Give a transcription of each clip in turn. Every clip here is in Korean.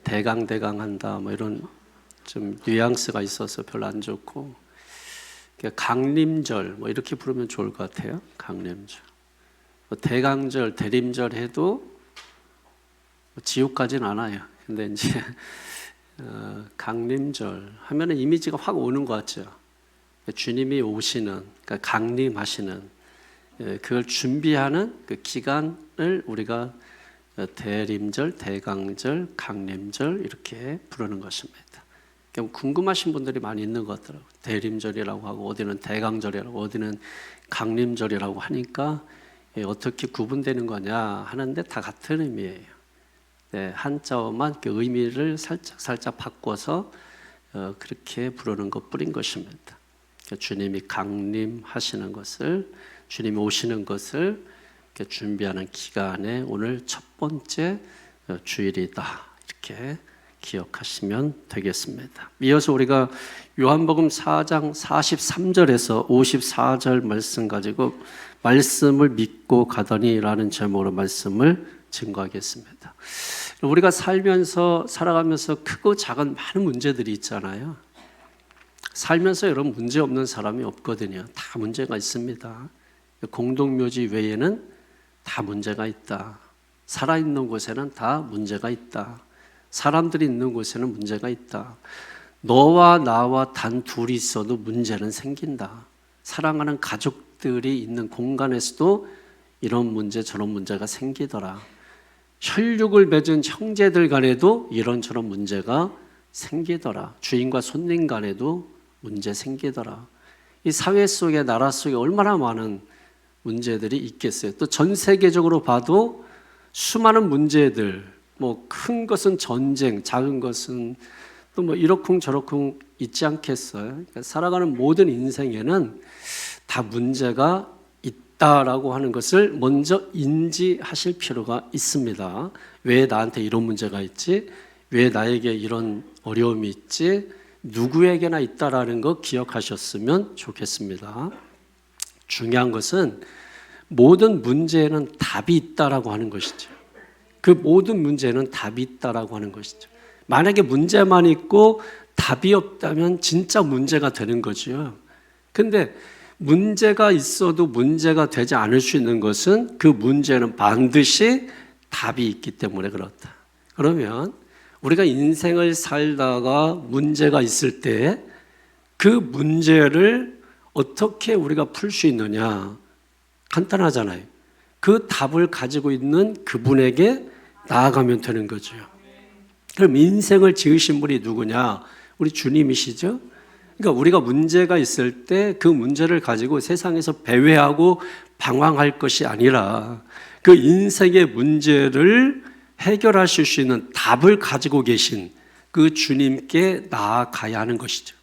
대강대강한다 뭐 이런 좀 뉘앙스가 있어서 별로 안 좋고, 강림절 뭐 이렇게 부르면 좋을 것 같아요. 강림절, 대강절, 대림절 해도 지옥 가진 않아요. 근데 이제 강림절 하면은 이미지가 확 오는 것 같죠. 주님이 오시는, 그러니까 강림하시는, 그걸 준비하는 그 기간을 우리가 대림절, 대강절, 강림절 이렇게 부르는 것입니다. 궁금하신 분들이 많이 있는 것 같더라고요. 대림절이라고 하고 어디는 대강절이라고 어디는 강림절이라고 하니까 어떻게 구분되는 거냐 하는데 다 같은 의미예요. 한자어만 그 의미를 살짝 바꿔서 그렇게 부르는 것 뿐인 것입니다. 주님이 강림하시는 것을, 주님이 오시는 것을 준비하는 기간에 오늘 첫 번째 주일이다, 이렇게 기억하시면 되겠습니다. 이어서 우리가 요한복음 4장 43절에서 54절 말씀 가지고 말씀을 믿고 가더니라는 제목으로 말씀을 증거하겠습니다. 우리가 살아가면서 크고 작은 많은 문제들이 있잖아요. 살면서 여러분 문제 없는 사람이 없거든요. 다 문제가 있습니다. 공동묘지 외에는 다 문제가 있다. 살아있는 곳에는 다 문제가 있다. 사람들이 있는 곳에는 문제가 있다. 너와 나와 단 둘이 있어도 문제는 생긴다. 사랑하는 가족들이 있는 공간에서도 이런 문제 저런 문제가 생기더라. 혈육을 맺은 형제들 간에도 이런저런 문제가 생기더라. 주인과 손님 간에도 문제 생기더라. 이 사회 속에, 나라 속에 얼마나 많은 문제들이 있겠어요. 또 전 세계적으로 봐도 수많은 문제들, 뭐 큰 것은 전쟁, 작은 것은 또 뭐 이러쿵저러쿵 있지 않겠어요. 그러니까 살아가는 모든 인생에는 다 문제가 있다라고 하는 것을 먼저 인지하실 필요가 있습니다. 왜 나한테 이런 문제가 있지? 왜 나에게 이런 어려움이 있지? 누구에게나 있다라는 거 기억하셨으면 좋겠습니다. 중요한 것은 모든 문제에는 답이 있다라고 하는 것이죠. 그 모든 문제는 답이 있다라고 하는 것이죠. 만약에 문제만 있고 답이 없다면 진짜 문제가 되는 거죠. 근데 문제가 있어도 문제가 되지 않을 수 있는 것은 그 문제는 반드시 답이 있기 때문에 그렇다. 그러면 우리가 인생을 살다가 문제가 있을 때 그 문제를 어떻게 우리가 풀 수 있느냐? 간단하잖아요. 그 답을 가지고 있는 그분에게 나아가면 되는 거죠. 그럼 인생을 지으신 분이 누구냐? 우리 주님이시죠? 그러니까 우리가 문제가 있을 때 그 문제를 가지고 세상에서 배회하고 방황할 것이 아니라 그 인생의 문제를 해결하실 수 있는 답을 가지고 계신 그 주님께 나아가야 하는 것이죠.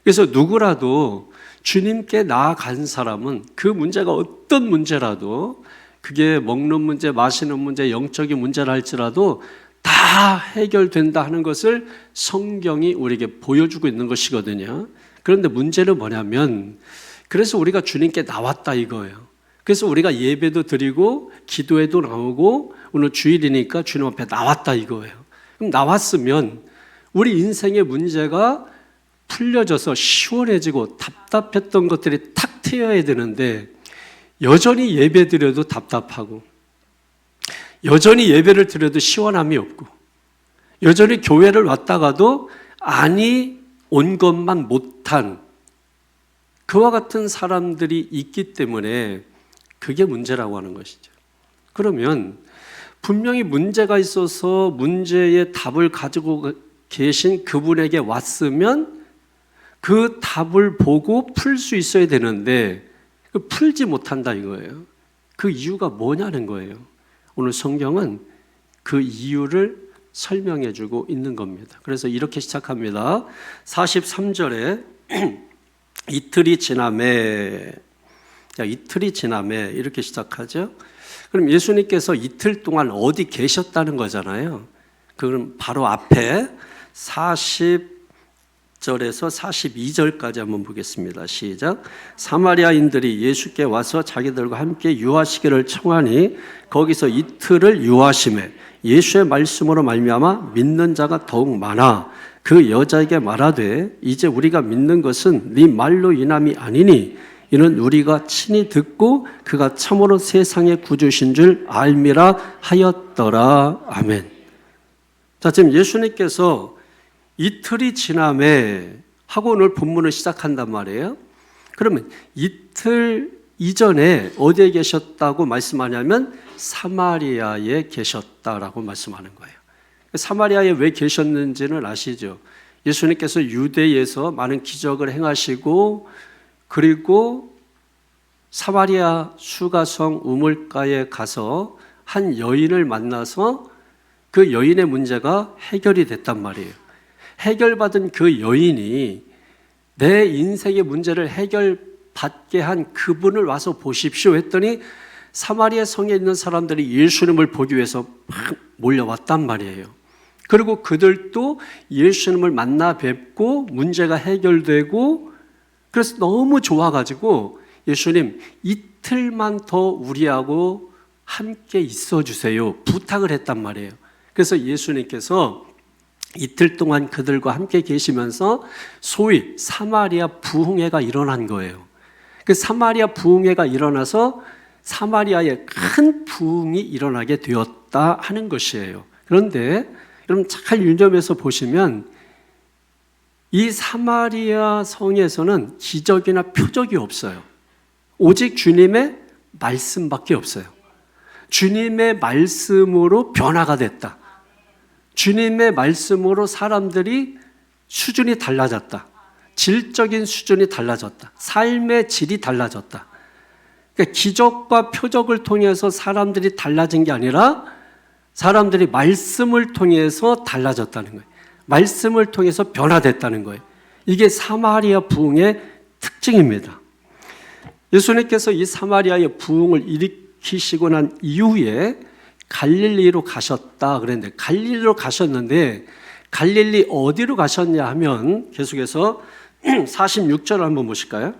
그래서 누구라도 주님께 나아간 사람은 그 문제가 어떤 문제라도, 그게 먹는 문제, 마시는 문제, 영적인 문제라 할지라도 다 해결된다 하는 것을 성경이 우리에게 보여주고 있는 것이거든요. 그런데 문제는 뭐냐면, 그래서 우리가 주님께 나왔다 이거예요. 그래서 우리가 예배도 드리고 기도에도 나오고 오늘 주일이니까 주님 앞에 나왔다 이거예요. 그럼 나왔으면 우리 인생의 문제가 풀려져서 시원해지고 답답했던 것들이 탁 트여야 되는데, 여전히 예배 드려도 답답하고, 여전히 예배를 드려도 시원함이 없고, 여전히 교회를 왔다가도 아니 온 것만 못한 그와 같은 사람들이 있기 때문에 그게 문제라고 하는 것이죠. 그러면 분명히 문제가 있어서 문제의 답을 가지고 계신 그분에게 왔으면 그 답을 보고 풀 수 있어야 되는데 풀지 못한다 이거예요. 그 이유가 뭐냐는 거예요. 오늘 성경은 그 이유를 설명해 주고 있는 겁니다. 그래서 이렇게 시작합니다. 43절에 이틀이 지나매, 이틀이 지나매 이렇게 시작하죠. 그럼 예수님께서 이틀 동안 어디 계셨다는 거잖아요. 그럼 바로 앞에 40절, 40절에서 42절까지 한번 보겠습니다. 시작. 사마리아인들이 예수께 와서 자기들과 함께 유하시기를 청하니 거기서 이틀을 유하시매 예수의 말씀으로 말미암아 믿는 자가 더욱 많아 그 여자에게 말하되 이제 우리가 믿는 것은 네 말로 인함이 아니니 이는 우리가 친히 듣고 그가 참으로 세상의 구주신 줄 알미라 하였더라. 아멘. 자, 지금 예수님께서 이틀이 지남에 하고 오늘 본문을 시작한단 말이에요. 그러면 이틀 이전에 어디에 계셨다고 말씀하냐면 사마리아에 계셨다라고 말씀하는 거예요. 사마리아에 왜 계셨는지는 아시죠? 예수님께서 유대에서 많은 기적을 행하시고 그리고 사마리아 수가성 우물가에 가서 한 여인을 만나서 그 여인의 문제가 해결이 됐단 말이에요. 해결받은 그 여인이 내 인생의 문제를 해결받게 한 그분을 와서 보십시오 했더니 사마리아 성에 있는 사람들이 예수님을 보기 위해서 막 몰려왔단 말이에요. 그리고 그들도 예수님을 만나 뵙고 문제가 해결되고 그래서 너무 좋아가지고 예수님 이틀만 더 우리하고 함께 있어 주세요 부탁을 했단 말이에요. 그래서 예수님께서 이틀 동안 그들과 함께 계시면서 소위 사마리아 부흥회가 일어난 거예요. 그 사마리아 부흥회가 일어나서 사마리아에 큰 부흥이 일어나게 되었다 하는 것이에요. 그런데 여러분 잘 유념해서 보시면 이 사마리아 성에서는 기적이나 표적이 없어요. 오직 주님의 말씀밖에 없어요. 주님의 말씀으로 변화가 됐다. 주님의 말씀으로 사람들이 수준이 달라졌다. 질적인 수준이 달라졌다. 삶의 질이 달라졌다. 그러니까 기적과 표적을 통해서 사람들이 달라진 게 아니라 사람들이 말씀을 통해서 달라졌다는 거예요. 말씀을 통해서 변화됐다는 거예요. 이게 사마리아 부흥의 특징입니다. 예수님께서 이 사마리아의 부흥을 일으키시고 난 이후에 갈릴리로 가셨다 그랬는데 갈릴리로 가셨는데 갈릴리 어디로 가셨냐 하면 계속해서 46절 한번 보실까요?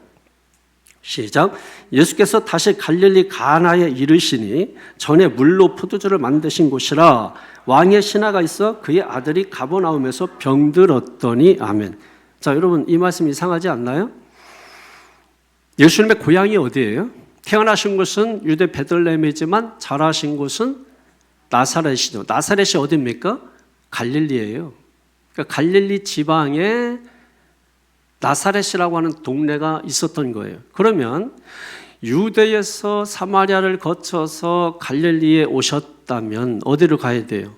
시작. 예수께서 다시 갈릴리 가나에 이르시니 전에 물로 포도주를 만드신 곳이라 왕의 신하가 있어 그의 아들이 가버나움에서 병들었더니 아멘. 자, 여러분 이 말씀 이상하지 않나요? 예수님의 고향이 어디예요? 태어나신 곳은 유대 베들레헴이지만 자라신 곳은 나사렛이죠. 나사렛이 어디입니까? 갈릴리예요. 그러니까 갈릴리 지방에 나사렛이라고 하는 동네가 있었던 거예요. 그러면 유대에서 사마리아를 거쳐서 갈릴리에 오셨다면 어디로 가야 돼요?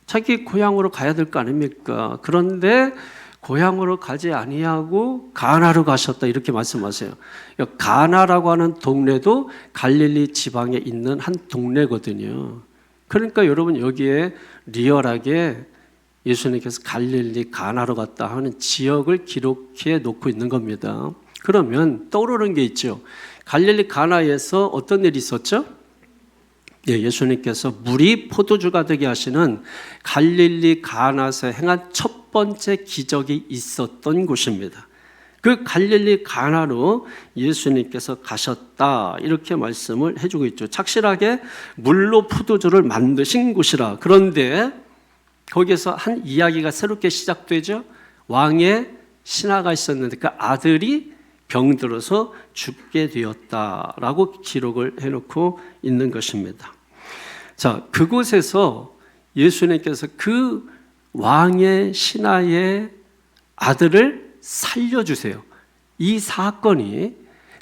자기 고향으로 가야 될 거 아닙니까? 그런데 고향으로 가지 아니하고 가나로 가셨다 이렇게 말씀하세요. 가나라고 하는 동네도 갈릴리 지방에 있는 한 동네거든요. 그러니까 여러분 여기에 리얼하게 예수님께서 갈릴리 가나로 갔다 하는 지역을 기록해 놓고 있는 겁니다. 그러면 떠오르는 게 있죠. 갈릴리 가나에서 어떤 일이 있었죠? 예수님께서 물이 포도주가 되게 하시는 갈릴리 가나에서 행한 첫 번째 기적이 있었던 곳입니다. 그 갈릴리 가나로 예수님께서 가셨다 이렇게 말씀을 해주고 있죠. 착실하게 물로 포도주를 만드신 곳이라. 그런데 거기에서 한 이야기가 새롭게 시작되죠. 왕의 신하가 있었는데 그 아들이 병들어서 죽게 되었다라고 기록을 해놓고 있는 것입니다. 자, 그곳에서 예수님께서 그 왕의 신하의 아들을 살려주세요. 이 사건이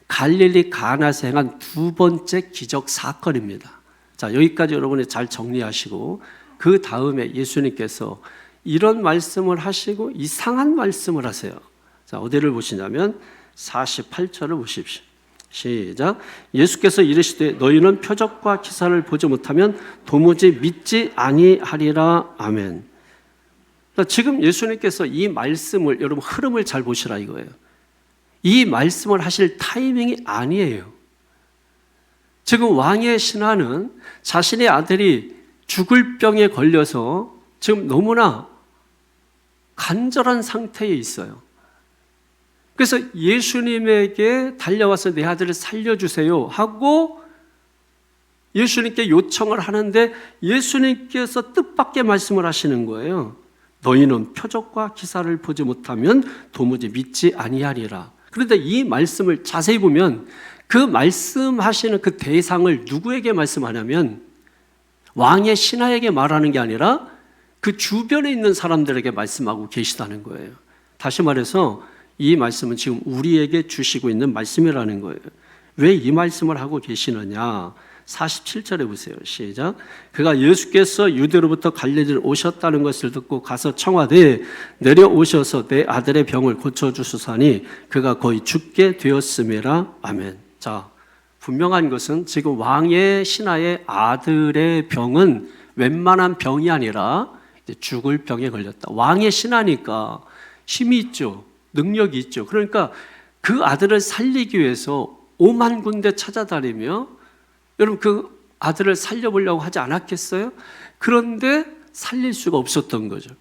갈릴리 가나에서 행한 두 번째 기적 사건입니다. 자, 여기까지 여러분이 잘 정리하시고 그 다음에 예수님께서 이런 말씀을 하시고 이상한 말씀을 하세요. 자, 어디를 보시냐면 48절을 보십시오. 시작. 예수께서 이르시되 너희는 표적과 기사를 보지 못하면 도무지 믿지 아니하리라. 아멘. 지금 예수님께서 이 말씀을 여러분 흐름을 잘 보시라 이거예요. 이 말씀을 하실 타이밍이 아니에요. 지금 왕의 신하는 자신의 아들이 죽을 병에 걸려서 지금 너무나 간절한 상태에 있어요. 그래서 예수님에게 달려와서 내 아들을 살려주세요 하고 예수님께 요청을 하는데 예수님께서 뜻밖의 말씀을 하시는 거예요. 너희는 표적과 기사를 보지 못하면 도무지 믿지 아니하리라. 그런데 이 말씀을 자세히 보면 그 말씀하시는 그 대상을 누구에게 말씀하냐면 왕의 신하에게 말하는 게 아니라 그 주변에 있는 사람들에게 말씀하고 계시다는 거예요. 다시 말해서 이 말씀은 지금 우리에게 주시고 있는 말씀이라는 거예요. 왜 이 말씀을 하고 계시느냐? 47절에 보세요. 시작. 그가 예수께서 유대로부터 갈릴리로 오셨다는 것을 듣고 가서 청하되 내려오셔서 내 아들의 병을 고쳐주소서니 그가 거의 죽게 되었음이라. 아멘. 자, 분명한 것은 지금 왕의 신하의 아들의 병은 웬만한 병이 아니라 이제 죽을 병에 걸렸다. 왕의 신하니까 힘이 있죠. 능력이 있죠. 그러니까 그 아들을 살리기 위해서 5만 군데 찾아다니며 여러분 그 아들을 살려보려고 하지 않았겠어요? 그런데 살릴 수가 없었던 거죠.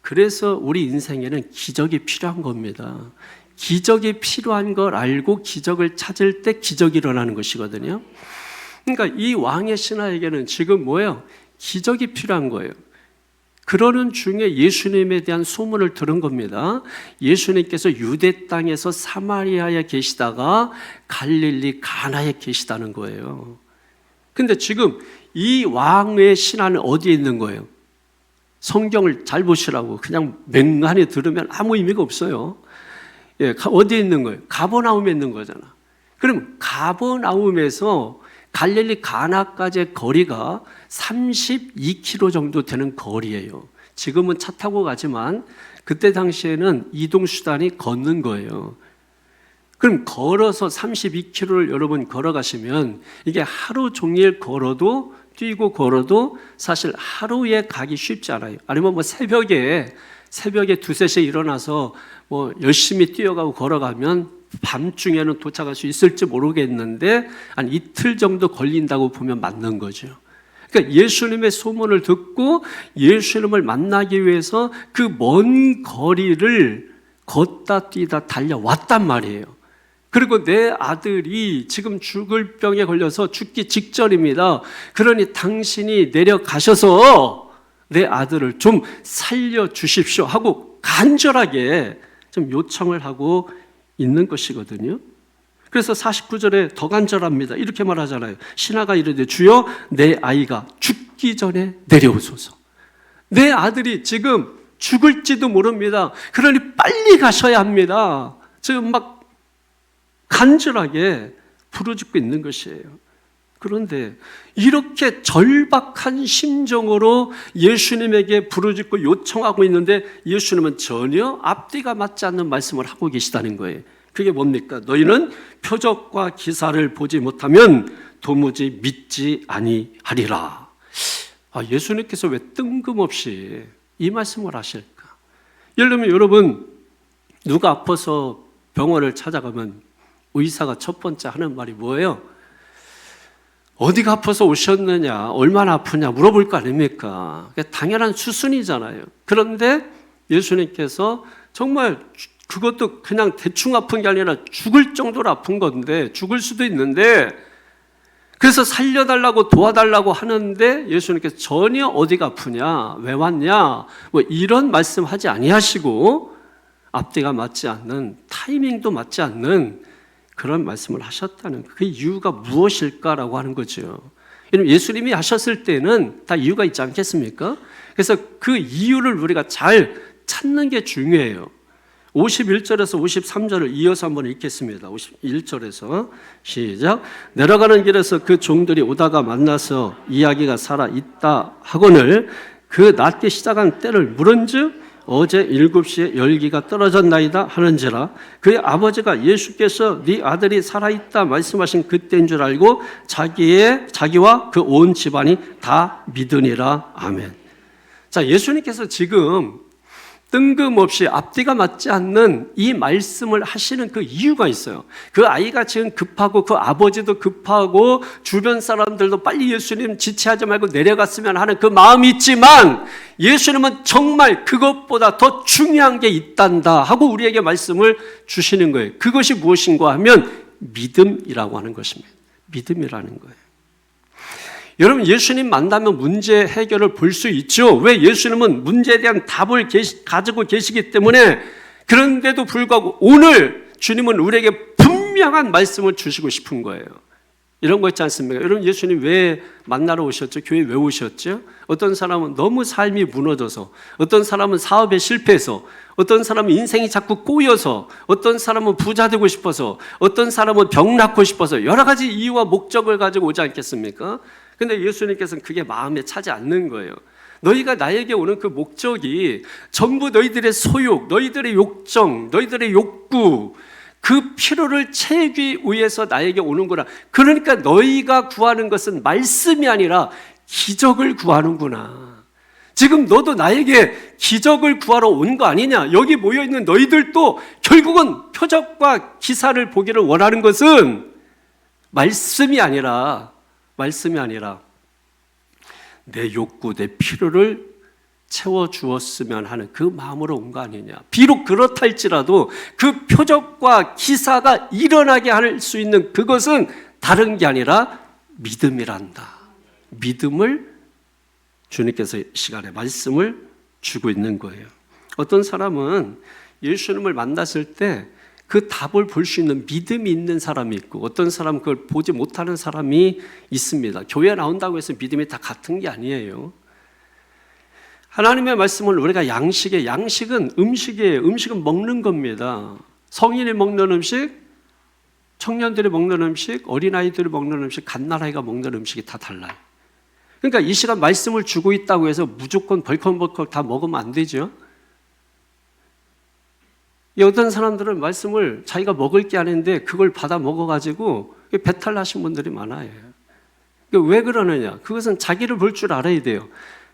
그래서 우리 인생에는 기적이 필요한 겁니다. 기적이 필요한 걸 알고 기적을 찾을 때 기적이 일어나는 것이거든요. 그러니까 이 왕의 신하에게는 지금 뭐예요? 기적이 필요한 거예요. 그러는 중에 예수님에 대한 소문을 들은 겁니다. 예수님께서 유대 땅에서 사마리아에 계시다가 갈릴리 가나에 계시다는 거예요. 근데 지금 이 왕의 신하는 어디에 있는 거예요? 성경을 잘 보시라고 그냥 맹간히 들으면 아무 의미가 없어요. 예, 어디에 있는 거예요? 가버나움에 있는 거잖아. 그럼 가버나움에서 갈릴리 가나까지의 거리가 32km 정도 되는 거리예요. 지금은 차 타고 가지만 그때 당시에는 이동수단이 걷는 거예요. 그럼 걸어서 32km를 여러분 걸어가시면 이게 하루 종일 걸어도 뛰고 걸어도 사실 하루에 가기 쉽지 않아요. 아니면 뭐 새벽에 2-3시에 일어나서 뭐 열심히 뛰어가고 걸어가면 밤중에는 도착할 수 있을지 모르겠는데 한 이틀 정도 걸린다고 보면 맞는 거죠. 그러니까 예수님의 소문을 듣고 예수님을 만나기 위해서 그 먼 거리를 걷다 뛰다 달려왔단 말이에요. 그리고 내 아들이 지금 죽을 병에 걸려서 죽기 직전입니다. 그러니 당신이 내려가셔서 내 아들을 좀 살려주십시오 하고 간절하게 좀 요청을 하고 있는 것이거든요. 그래서 49절에 더 간절합니다. 이렇게 말하잖아요. 신하가 이르되 주여 내 아이가 죽기 전에 내려오소서. 내 아들이 지금 죽을지도 모릅니다. 그러니 빨리 가셔야 합니다. 지금 막 간절하게 부르짖고 있는 것이에요. 그런데 이렇게 절박한 심정으로 예수님에게 부르짖고 요청하고 있는데 예수님은 전혀 앞뒤가 맞지 않는 말씀을 하고 계시다는 거예요. 그게 뭡니까? 너희는 표적과 기사를 보지 못하면 도무지 믿지 아니하리라. 예수님께서 왜 뜬금없이 이 말씀을 하실까? 예를 들면 여러분 누가 아파서 병원을 찾아가면 의사가 첫 번째 하는 말이 뭐예요? 어디가 아파서 오셨느냐, 얼마나 아프냐 물어볼 거 아닙니까? 당연한 수순이잖아요. 그런데 예수님께서 정말 그것도 그냥 대충 아픈 게 아니라 죽을 정도로 아픈 건데, 죽을 수도 있는데, 그래서 살려달라고 도와달라고 하는데 예수님께서 전혀 어디가 아프냐, 왜 왔냐, 뭐 이런 말씀하지 아니하시고 앞뒤가 맞지 않는, 타이밍도 맞지 않는 그런 말씀을 하셨다는 그 이유가 무엇일까라고 하는 거죠. 예수님이 하셨을 때는 다 이유가 있지 않겠습니까? 그래서 그 이유를 우리가 잘 찾는 게 중요해요. 51절에서 53절을 이어서 한번 읽겠습니다. 51절에서 시작. 내려가는 길에서 그 종들이 오다가 만나서 이야기가 살아있다 하거늘 그 낮게 시작한 때를 물은즉 어제 7시에 열기가 떨어졌나이다 하는지라. 그의 아버지가 예수께서 네 아들이 살아있다 말씀하신 그때인 줄 알고 자기와 그 온 집안이 다 믿으니라. 아멘. 자, 예수님께서 지금 뜬금없이 앞뒤가 맞지 않는 이 말씀을 하시는 그 이유가 있어요. 그 아이가 지금 급하고 그 아버지도 급하고 주변 사람들도 빨리 예수님 지체하지 말고 내려갔으면 하는 그 마음이 있지만 예수님은 정말 그것보다 더 중요한 게 있단다 하고 우리에게 말씀을 주시는 거예요. 그것이 무엇인가 하면 믿음이라고 하는 것입니다. 믿음이라는 거예요. 여러분, 예수님 만나면 문제 해결을 볼 수 있죠. 왜? 예수님은 문제에 대한 답을 가지고 계시기 때문에. 그런데도 불구하고 오늘 주님은 우리에게 분명한 말씀을 주시고 싶은 거예요. 이런 거 있지 않습니까? 여러분, 예수님 왜 만나러 오셨죠? 교회 왜 오셨죠? 어떤 사람은 너무 삶이 무너져서, 어떤 사람은 사업에 실패해서, 어떤 사람은 인생이 자꾸 꼬여서, 어떤 사람은 부자 되고 싶어서, 어떤 사람은 병 낫고 싶어서 여러 가지 이유와 목적을 가지고 오지 않겠습니까? 근데 예수님께서는 그게 마음에 차지 않는 거예요. 너희가 나에게 오는 그 목적이 전부 너희들의 소욕, 너희들의 욕정, 너희들의 욕구, 그 필요를 채우기 위해서 나에게 오는구나. 그러니까 너희가 구하는 것은 말씀이 아니라 기적을 구하는구나. 지금 너도 나에게 기적을 구하러 온 거 아니냐? 여기 모여있는 너희들도 결국은 표적과 기사를 보기를 원하는 것은 말씀이 아니라 내 욕구, 내 필요를 채워주었으면 하는 그 마음으로 온 거 아니냐. 비록 그렇다 할지라도 그 표적과 기사가 일어나게 할 수 있는 그것은 다른 게 아니라 믿음이란다. 믿음을 주님께서 이 시간에 말씀을 주고 있는 거예요. 어떤 사람은 예수님을 만났을 때 그 답을 볼 수 있는 믿음이 있는 사람이 있고 어떤 사람은 그걸 보지 못하는 사람이 있습니다. 교회에 나온다고 해서 믿음이 다 같은 게 아니에요. 하나님의 말씀을 우리가 양식은 음식이에요. 음식은 먹는 겁니다. 성인이 먹는 음식, 청년들이 먹는 음식, 어린아이들이 먹는 음식, 갓난아이가 먹는 음식이 다 달라요. 그러니까 이 시간 말씀을 주고 있다고 해서 무조건 벌컥벌컥 다 먹으면 안 되죠. 어떤 사람들은 말씀을 자기가 먹을 게 아닌데 그걸 받아 먹어가지고 배탈 나신 분들이 많아요. 왜 그러느냐? 그것은 자기를 볼 줄 알아야 돼요.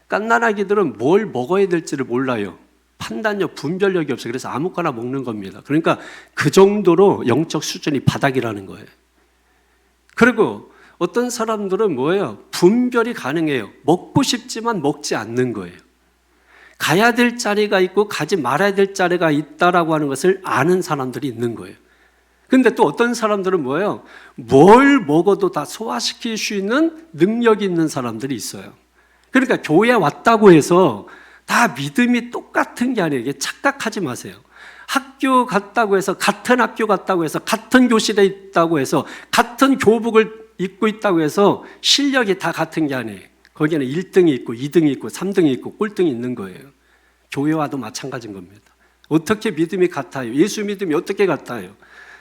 갓난아기들은 뭘 먹어야 될지를 몰라요. 판단력, 분별력이 없어요. 그래서 아무거나 먹는 겁니다. 그러니까 그 정도로 영적 수준이 바닥이라는 거예요. 그리고 어떤 사람들은 뭐예요? 분별이 가능해요. 먹고 싶지만 먹지 않는 거예요. 가야 될 자리가 있고 가지 말아야 될 자리가 있다라고 하는 것을 아는 사람들이 있는 거예요. 근데 또 어떤 사람들은 뭐예요? 뭘 먹어도 다 소화시킬 수 있는 능력이 있는 사람들이 있어요. 그러니까 교회에 왔다고 해서 다 믿음이 똑같은 게 아니에요. 착각하지 마세요. 학교 갔다고 해서 같은 학교 갔다고 해서 같은 교실에 있다고 해서 같은 교복을 입고 있다고 해서 실력이 다 같은 게 아니에요. 거기에는 1등이 있고 2등이 있고 3등이 있고 꼴등이 있는 거예요. 교회와도 마찬가지인 겁니다. 어떻게 믿음이 같아요? 예수 믿음이 어떻게 같아요?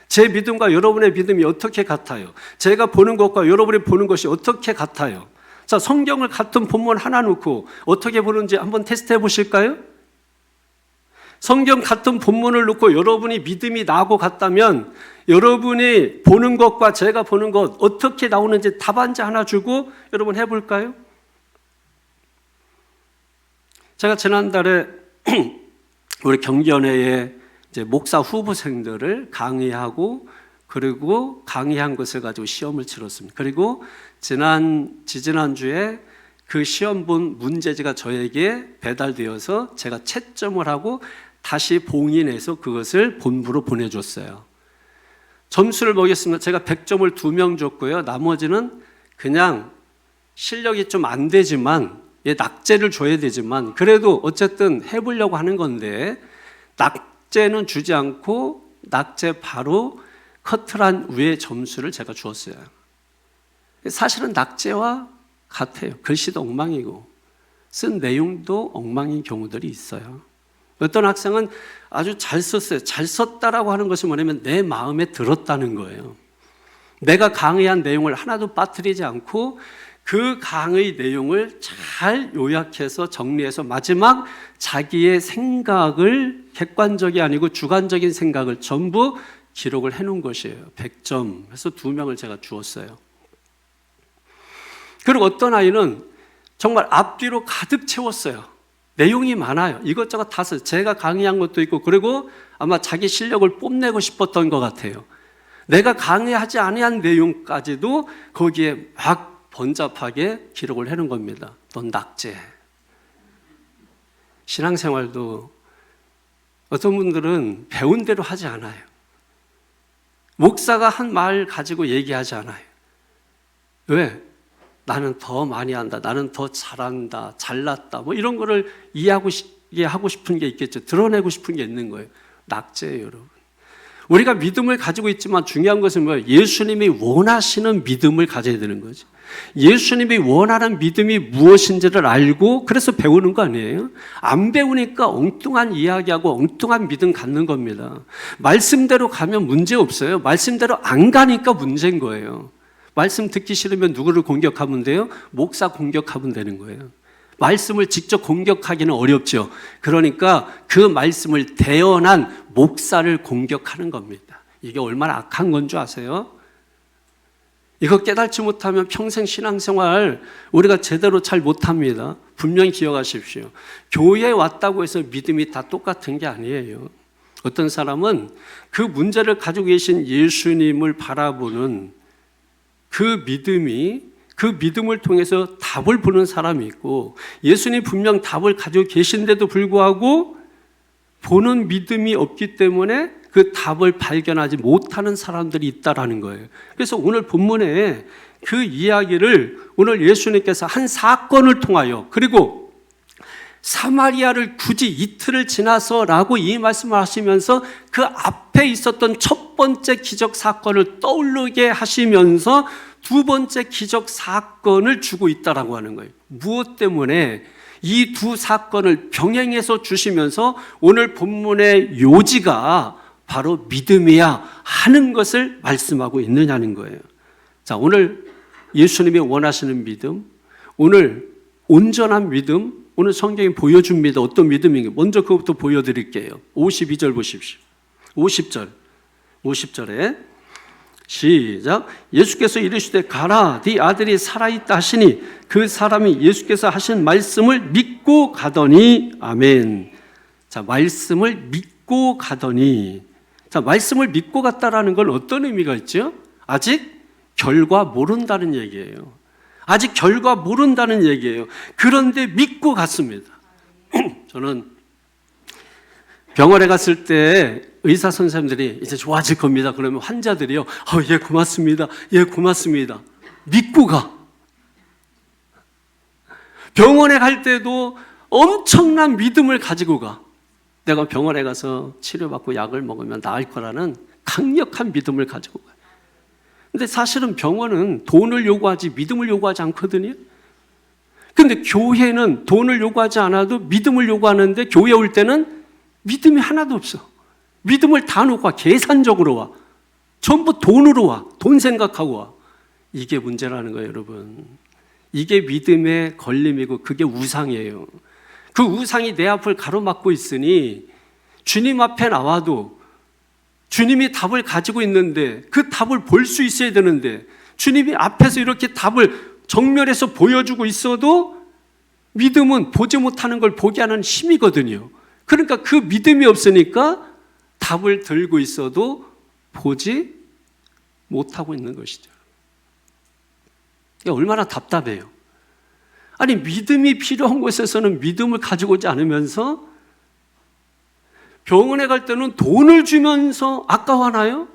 제 믿음과 여러분의 믿음이 어떻게 같아요? 제가 보는 것과 여러분이 보는 것이 어떻게 같아요? 자, 성경을 같은 본문 하나 놓고 어떻게 보는지 한번 테스트해 보실까요? 성경 같은 본문을 놓고 여러분이 믿음이 나하고 같다면 여러분이 보는 것과 제가 보는 것 어떻게 나오는지 답안지 하나 주고 여러분 해볼까요? 제가 지난달에 우리 경기연회에 이제 목사 후보생들을 강의하고 그리고 강의한 것을 가지고 시험을 치렀습니다. 그리고 지지난주에 그 시험 본 문제지가 저에게 배달되어서 제가 채점을 하고 다시 봉인해서 그것을 본부로 보내줬어요. 점수를 먹였습니다. 제가 100점을 2명 줬고요. 나머지는 그냥 실력이 좀 안 되지만 낙제를 줘야 되지만 그래도 어쨌든 해보려고 하는 건데 낙제는 주지 않고 낙제 바로 커트란 위에 점수를 제가 주었어요. 사실은 낙제와 같아요. 글씨도 엉망이고 쓴 내용도 엉망인 경우들이 있어요. 어떤 학생은 아주 잘 썼어요. 잘 썼다라고 하는 것이 뭐냐면 내 마음에 들었다는 거예요. 내가 강의한 내용을 하나도 빠뜨리지 않고 그 강의 내용을 잘 요약해서 정리해서 마지막 자기의 생각을 객관적이 아니고 주관적인 생각을 전부 기록을 해놓은 것이에요. 100점 해서 2명을 제가 주었어요. 그리고 어떤 아이는 정말 앞뒤로 가득 채웠어요. 내용이 많아요. 이것저것 다 써요. 제가 강의한 것도 있고, 그리고 아마 자기 실력을 뽐내고 싶었던 것 같아요. 내가 강의하지 아니한 내용까지도 거기에 막 번잡하게 기록을 해놓은 겁니다. 넌 낙제. 신앙생활도 어떤 분들은 배운 대로 하지 않아요. 목사가 한 말 가지고 얘기하지 않아요. 왜? 나는 더 많이 한다, 나는 더 잘한다, 잘났다, 뭐 이런 거를 이해하고 싶은 게 있겠죠. 드러내고 싶은 게 있는 거예요. 낙제예요, 여러분. 우리가 믿음을 가지고 있지만 중요한 것은 뭐예요? 예수님이 원하시는 믿음을 가져야 되는 거죠. 예수님이 원하는 믿음이 무엇인지를 알고 그래서 배우는 거 아니에요? 안 배우니까 엉뚱한 이야기하고 엉뚱한 믿음 갖는 겁니다. 말씀대로 가면 문제 없어요. 말씀대로 안 가니까 문제인 거예요. 말씀 듣기 싫으면 누구를 공격하면 돼요? 목사 공격하면 되는 거예요. 말씀을 직접 공격하기는 어렵죠. 그러니까 그 말씀을 대언한 목사를 공격하는 겁니다. 이게 얼마나 악한 건 줄 아세요? 이거 깨닫지 못하면 평생 신앙생활 우리가 제대로 잘 못합니다. 분명히 기억하십시오. 교회에 왔다고 해서 믿음이 다 똑같은 게 아니에요. 어떤 사람은 그 문제를 가지고 계신 예수님을 바라보는 그 믿음을 통해서 답을 보는 사람이 있고, 예수님 분명 답을 가지고 계신데도 불구하고 보는 믿음이 없기 때문에 그 답을 발견하지 못하는 사람들이 있다라는 거예요. 그래서 오늘 본문에 그 이야기를 오늘 예수님께서 한 사건을 통하여, 그리고 사마리아를 굳이 이틀을 지나서라고 이 말씀을 하시면서 그 앞에 있었던 첫 번째 기적 사건을 떠오르게 하시면서 두 번째 기적 사건을 주고 있다라고 하는 거예요. 무엇 때문에 이 두 사건을 병행해서 주시면서 오늘 본문의 요지가 바로 믿음이야 하는 것을 말씀하고 있느냐는 거예요. 자, 오늘 예수님이 원하시는 믿음, 오늘 온전한 믿음, 오늘 성경이 보여줍니다. 어떤 믿음인가? 먼저 그것부터 보여드릴게요. 52절 보십시오. 50절에 시작. 예수께서 이르시되 가라, 네 아들이 살아있다 하시니 그 사람이 예수께서 하신 말씀을 믿고 가더니. 아멘. 자, 말씀을 믿고 가더니. 자, 말씀을 믿고 갔다라는 건 어떤 의미가 있죠? 아직 결과 모른다는 얘기예요. 아직 결과 모른다는 얘기예요. 그런데 믿고 갔습니다. 저는 병원에 갔을 때 의사 선생님들이 이제 좋아질 겁니다. 그러면 환자들이요, 예, 고맙습니다. 예, 고맙습니다. 믿고 가. 병원에 갈 때도 엄청난 믿음을 가지고 가. 내가 병원에 가서 치료받고 약을 먹으면 나을 거라는 강력한 믿음을 가지고 가요. 근데 사실은 병원은 돈을 요구하지 믿음을 요구하지 않거든요. 근데 교회는 돈을 요구하지 않아도 믿음을 요구하는데 교회 올 때는 믿음이 하나도 없어. 믿음을 다 놓고 와. 계산적으로 와. 전부 돈으로 와. 돈 생각하고 와. 이게 문제라는 거예요, 여러분. 이게 믿음의 걸림이고 그게 우상이에요. 그 우상이 내 앞을 가로막고 있으니 주님 앞에 나와도 주님이 답을 가지고 있는데 그 답을 볼 수 있어야 되는데 주님이 앞에서 이렇게 답을 정면에서 보여주고 있어도 믿음은 보지 못하는 걸 보게 하는 힘이거든요. 그러니까 그 믿음이 없으니까 답을 들고 있어도 보지 못하고 있는 것이죠. 이게 얼마나 답답해요. 아니, 믿음이 필요한 곳에서는 믿음을 가지고 오지 않으면서 병원에 갈 때는 돈을 주면서 아까워하나요?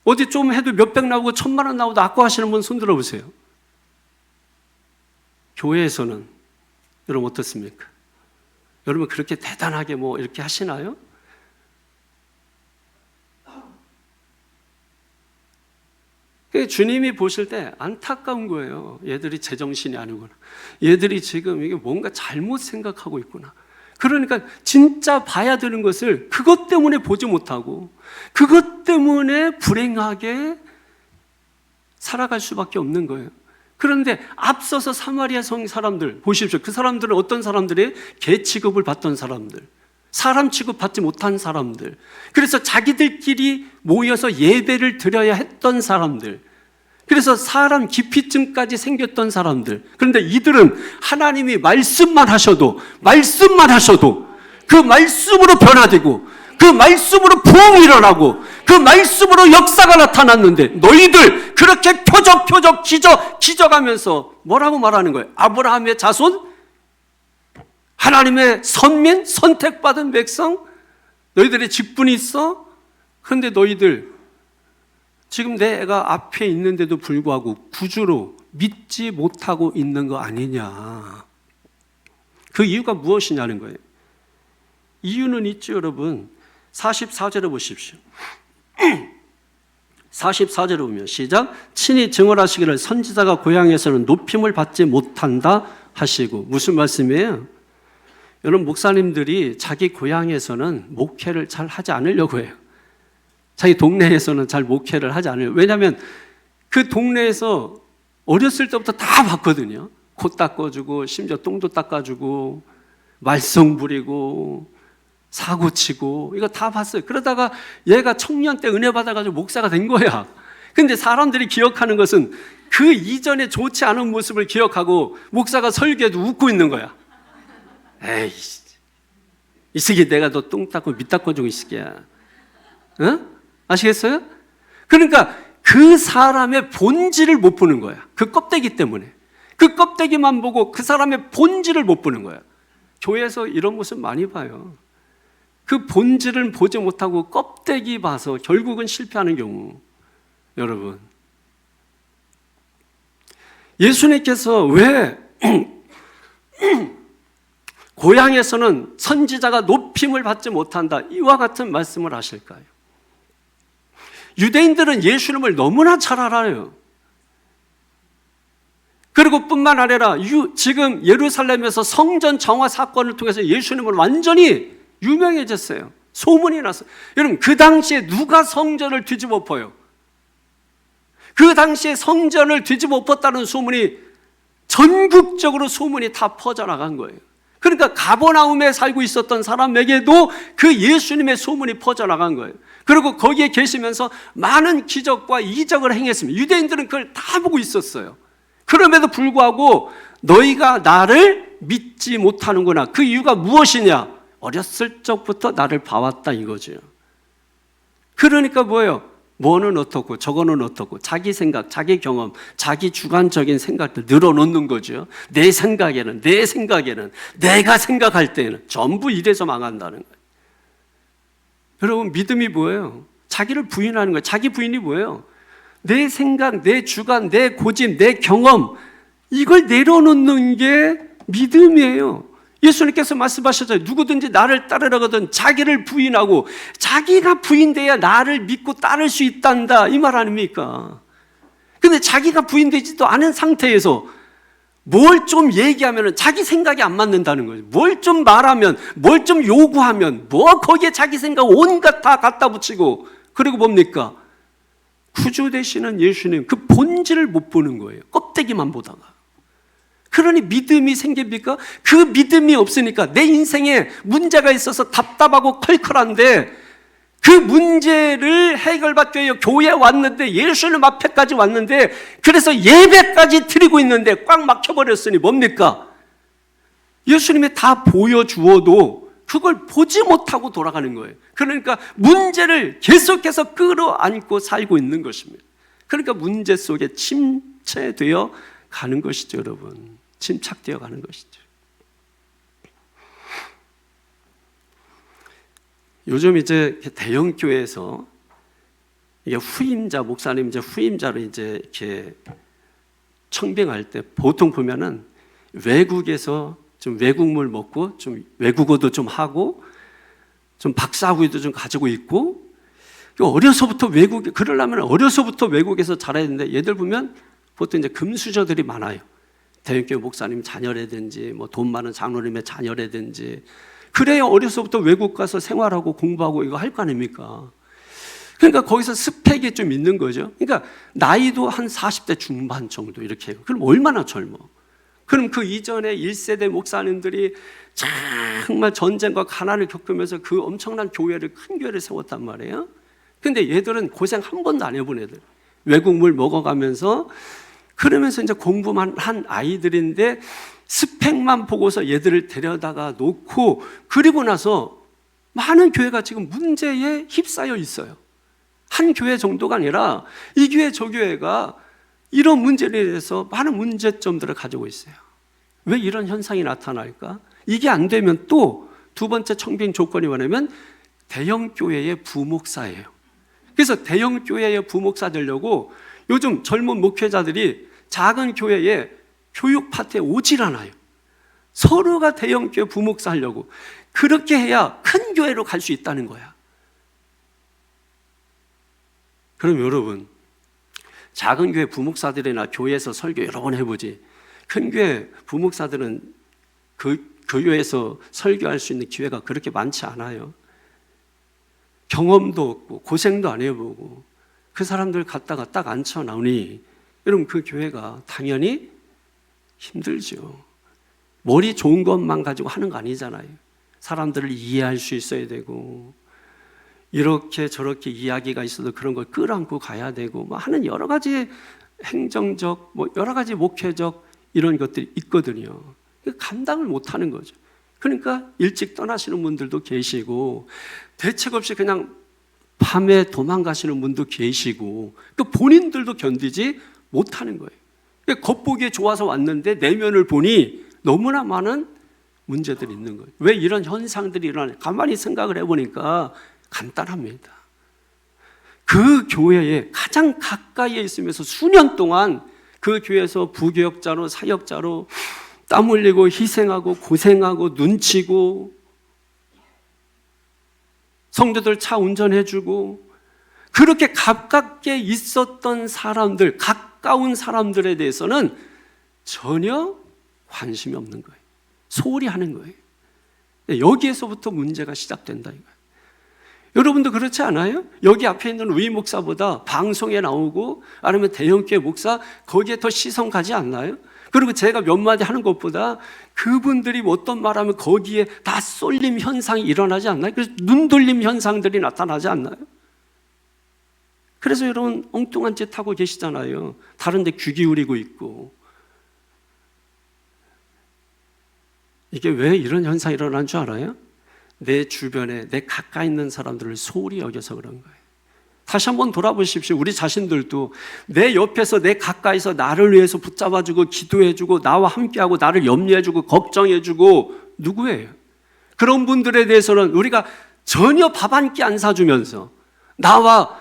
어디 좀 해도 몇백 나오고 1,000만 원 나오도 아까워하시는 분 손 들어보세요. 교회에서는 여러분 어떻습니까? 여러분 그렇게 대단하게 뭐 이렇게 하시나요? 주님이 보실 때 안타까운 거예요. 얘들이 제정신이 아니구나. 얘들이 지금 이게 뭔가 잘못 생각하고 있구나. 그러니까 진짜 봐야 되는 것을 그것 때문에 보지 못하고 그것 때문에 불행하게 살아갈 수밖에 없는 거예요. 그런데 앞서서 사마리아 성 사람들 보십시오. 그 사람들은 어떤 사람들이? 개 취급을 받던 사람들, 사람 취급받지 못한 사람들, 그래서 자기들끼리 모여서 예배를 드려야 했던 사람들, 그래서 사람 기피증까지 생겼던 사람들. 그런데 이들은 하나님이 말씀만 하셔도 그 말씀으로 변화되고 그 말씀으로 부흥이 일어나고 그 말씀으로 역사가 나타났는데 너희들 그렇게 표적 기적하면서 뭐라고 말하는 거예요? 아브라함의 자손? 하나님의 선민? 선택받은 백성? 너희들의 직분이 있어? 그런데 너희들 지금 내 애가 앞에 있는데도 불구하고 구주로 믿지 못하고 있는 거 아니냐. 그 이유가 무엇이냐는 거예요. 이유는 있죠, 여러분. 44절에 보십시오. 44절에 보면 시작. 친히 증언하시기를 선지자가 고향에서는 높임을 받지 못한다 하시고. 무슨 말씀이에요? 여러분, 목사님들이 자기 고향에서는 목회를 잘 하지 않으려고 해요. 자기 동네에서는 잘 목회를 하지 않아요. 왜냐하면 그 동네에서 어렸을 때부터 다 봤거든요. 코 닦아주고 심지어 똥도 닦아주고 말썽 부리고 사고치고 이거 다 봤어요. 그러다가 얘가 청년 때 은혜 받아가지고 목사가 된 거야. 근데 사람들이 기억하는 것은 그 이전에 좋지 않은 모습을 기억하고 목사가 설교해도 웃고 있는 거야. 에이, 이 새끼 내가 너 똥 닦고 밑 닦아주고 이 새끼야. 응? 아시겠어요? 그러니까 그 사람의 본질을 못 보는 거야. 그 껍데기 때문에. 그 껍데기만 보고 그 사람의 본질을 못 보는 거야. 교회에서 이런 모습 많이 봐요. 그 본질을 보지 못하고 껍데기 봐서 결국은 실패하는 경우. 여러분, 예수님께서 왜 고향에서는 선지자가 높임을 받지 못한다 이와 같은 말씀을 하실까요? 유대인들은 예수님을 너무나 잘 알아요. 그리고 뿐만 아니라 지금 예루살렘에서 성전 정화 사건을 통해서 예수님은 완전히 유명해졌어요. 소문이 났어요. 여러분, 그 당시에 누가 성전을 뒤집어 엎어요? 그 당시에 성전을 뒤집어 엎었다는 소문이 전국적으로 소문이 다 퍼져나간 거예요. 그러니까 가버나움에 살고 있었던 사람에게도 그 예수님의 소문이 퍼져나간 거예요. 그리고 거기에 계시면서 많은 기적과 이적을 행했습니다. 유대인들은 그걸 다 보고 있었어요. 그럼에도 불구하고 너희가 나를 믿지 못하는구나. 그 이유가 무엇이냐? 어렸을 적부터 나를 봐왔다 이거죠. 그러니까 뭐예요? 뭐는 어떻고 저거는 어떻고 자기 생각, 자기 경험, 자기 주관적인 생각들 늘어놓는 거죠. 내 생각에는 내가 생각할 때는 전부 이래서 망한다는 거예요. 여러분, 믿음이 뭐예요? 자기를 부인하는 거예요. 자기 부인이 뭐예요? 내 생각, 내 주관, 내 고집, 내 경험, 이걸 내려놓는 게 믿음이에요. 예수님께서 말씀하셨잖아요. 누구든지 나를 따르려거든 자기를 부인하고 자기가 부인돼야 나를 믿고 따를 수 있단다 이 말 아닙니까? 근데 자기가 부인되지도 않은 상태에서 뭘 좀 얘기하면 자기 생각이 안 맞는다는 거죠. 뭘 좀 말하면, 뭘 좀 요구하면 뭐 거기에 자기 생각 온갖 다 갖다 붙이고, 그리고 뭡니까? 구주 되시는 예수님 그 본질을 못 보는 거예요. 껍데기만 보다가. 그러니 믿음이 생깁니까? 그 믿음이 없으니까 내 인생에 문제가 있어서 답답하고 컬컬한데 그 문제를 해결받기 위해 교회에 왔는데, 예수님 앞에까지 왔는데, 그래서 예배까지 드리고 있는데 꽉 막혀버렸으니 뭡니까? 예수님이 다 보여주어도 그걸 보지 못하고 돌아가는 거예요. 그러니까 문제를 계속해서 끌어안고 살고 있는 것입니다. 그러니까 문제 속에 침체되어 가는 것이죠, 여러분. 침착되어 가는 것이죠. 요즘 이제 대형 교회에서 이게 후임자, 목사님 이제 후임자로 이제 이렇게 청빙할 때 보통 보면은 외국에서 좀 외국물 먹고 좀 외국어도 좀 하고 좀 박사학위도 좀 가지고 있고, 어려서부터 그러려면 어려서부터 외국에서 자라야 되는데, 얘들 보면 보통 이제 금수저들이 많아요. 대형교회 목사님 자녀라든지 뭐 돈 많은 장로님의 자녀라든지. 그래야 어려서부터 외국 가서 생활하고 공부하고 이거 할 거 아닙니까? 그러니까 거기서 스펙이 좀 있는 거죠. 그러니까 나이도 한 40대 중반 정도 이렇게 해요. 그럼 얼마나 젊어? 그럼 그 이전에 1세대 목사님들이 정말 전쟁과 가난을 겪으면서 그 엄청난 교회를, 큰 교회를 세웠단 말이에요. 근데 얘들은 고생 한 번도 안 해본 애들. 외국물 먹어가면서 그러면서 이제 공부만 한 아이들인데 스펙만 보고서 얘들을 데려다가 놓고 그리고 나서 많은 교회가 지금 문제에 휩싸여 있어요. 한 교회 정도가 아니라 이 교회 저 교회가 이런 문제에 대해서 많은 문제점들을 가지고 있어요. 왜 이런 현상이 나타날까? 이게 안 되면 또 두 번째 청빙 조건이 뭐냐면 대형 교회의 부목사예요. 그래서 대형 교회의 부목사 되려고 요즘 젊은 목회자들이 작은 교회에 교육 파트에 오질 않아요. 서로가 대형 교회 부목사 하려고. 그렇게 해야 큰 교회로 갈 수 있다는 거야. 그럼 여러분, 작은 교회 부목사들이나 교회에서 설교 여러 번 해보지. 큰 교회 부목사들은 그 교회에서 설교할 수 있는 기회가 그렇게 많지 않아요. 경험도 없고 고생도 안 해보고 그 사람들 갖다가 딱 앉혀놓으니 여러분 그 교회가 당연히 힘들죠. 머리 좋은 것만 가지고 하는 거 아니잖아요. 사람들을 이해할 수 있어야 되고 이렇게 저렇게 이야기가 있어도 그런 걸 끌어안고 가야 되고 뭐 하는 여러 가지 행정적 뭐 여러 가지 목회적 이런 것들이 있거든요. 감당을 못하는 거죠. 그러니까 일찍 떠나시는 분들도 계시고 대책 없이 그냥 밤에 도망가시는 분도 계시고 본인들도 견디지 못하는 거예요. 겉보기에 좋아서 왔는데 내면을 보니 너무나 많은 문제들이 있는 거예요. 왜 이런 현상들이 일어나냐? 가만히 생각을 해보니까 간단합니다. 그 교회에 가장 가까이에 있으면서 수년 동안 그 교회에서 부교역자로 사역자로 땀 흘리고 희생하고 고생하고 눈치고 성도들 차 운전해주고 그렇게 가깝게 있었던 사람들, 가까운 사람들에 대해서는 전혀 관심이 없는 거예요. 소홀히 하는 거예요. 여기에서부터 문제가 시작된다 이거예요. 여러분도 그렇지 않아요? 여기 앞에 있는 위 목사보다 방송에 나오고 아니면 대형교회 목사 거기에 더 시선 가지 않나요? 그리고 제가 몇 마디 하는 것보다 그분들이 어떤 말하면 거기에 다 쏠림 현상이 일어나지 않나요? 그래서 눈돌림 현상들이 나타나지 않나요? 그래서 여러분 엉뚱한 짓 하고 계시잖아요. 다른 데 귀 기울이고 있고. 이게 왜 이런 현상이 일어난 줄 알아요? 내 주변에 내 가까이 있는 사람들을 소홀히 여겨서 그런 거예요. 다시 한번 돌아보십시오. 우리 자신들도 내 옆에서 내 가까이서 나를 위해서 붙잡아주고 기도해주고 나와 함께하고 나를 염려해주고 걱정해주고 누구예요? 그런 분들에 대해서는 우리가 전혀 밥 한 끼 안 사주면서 나와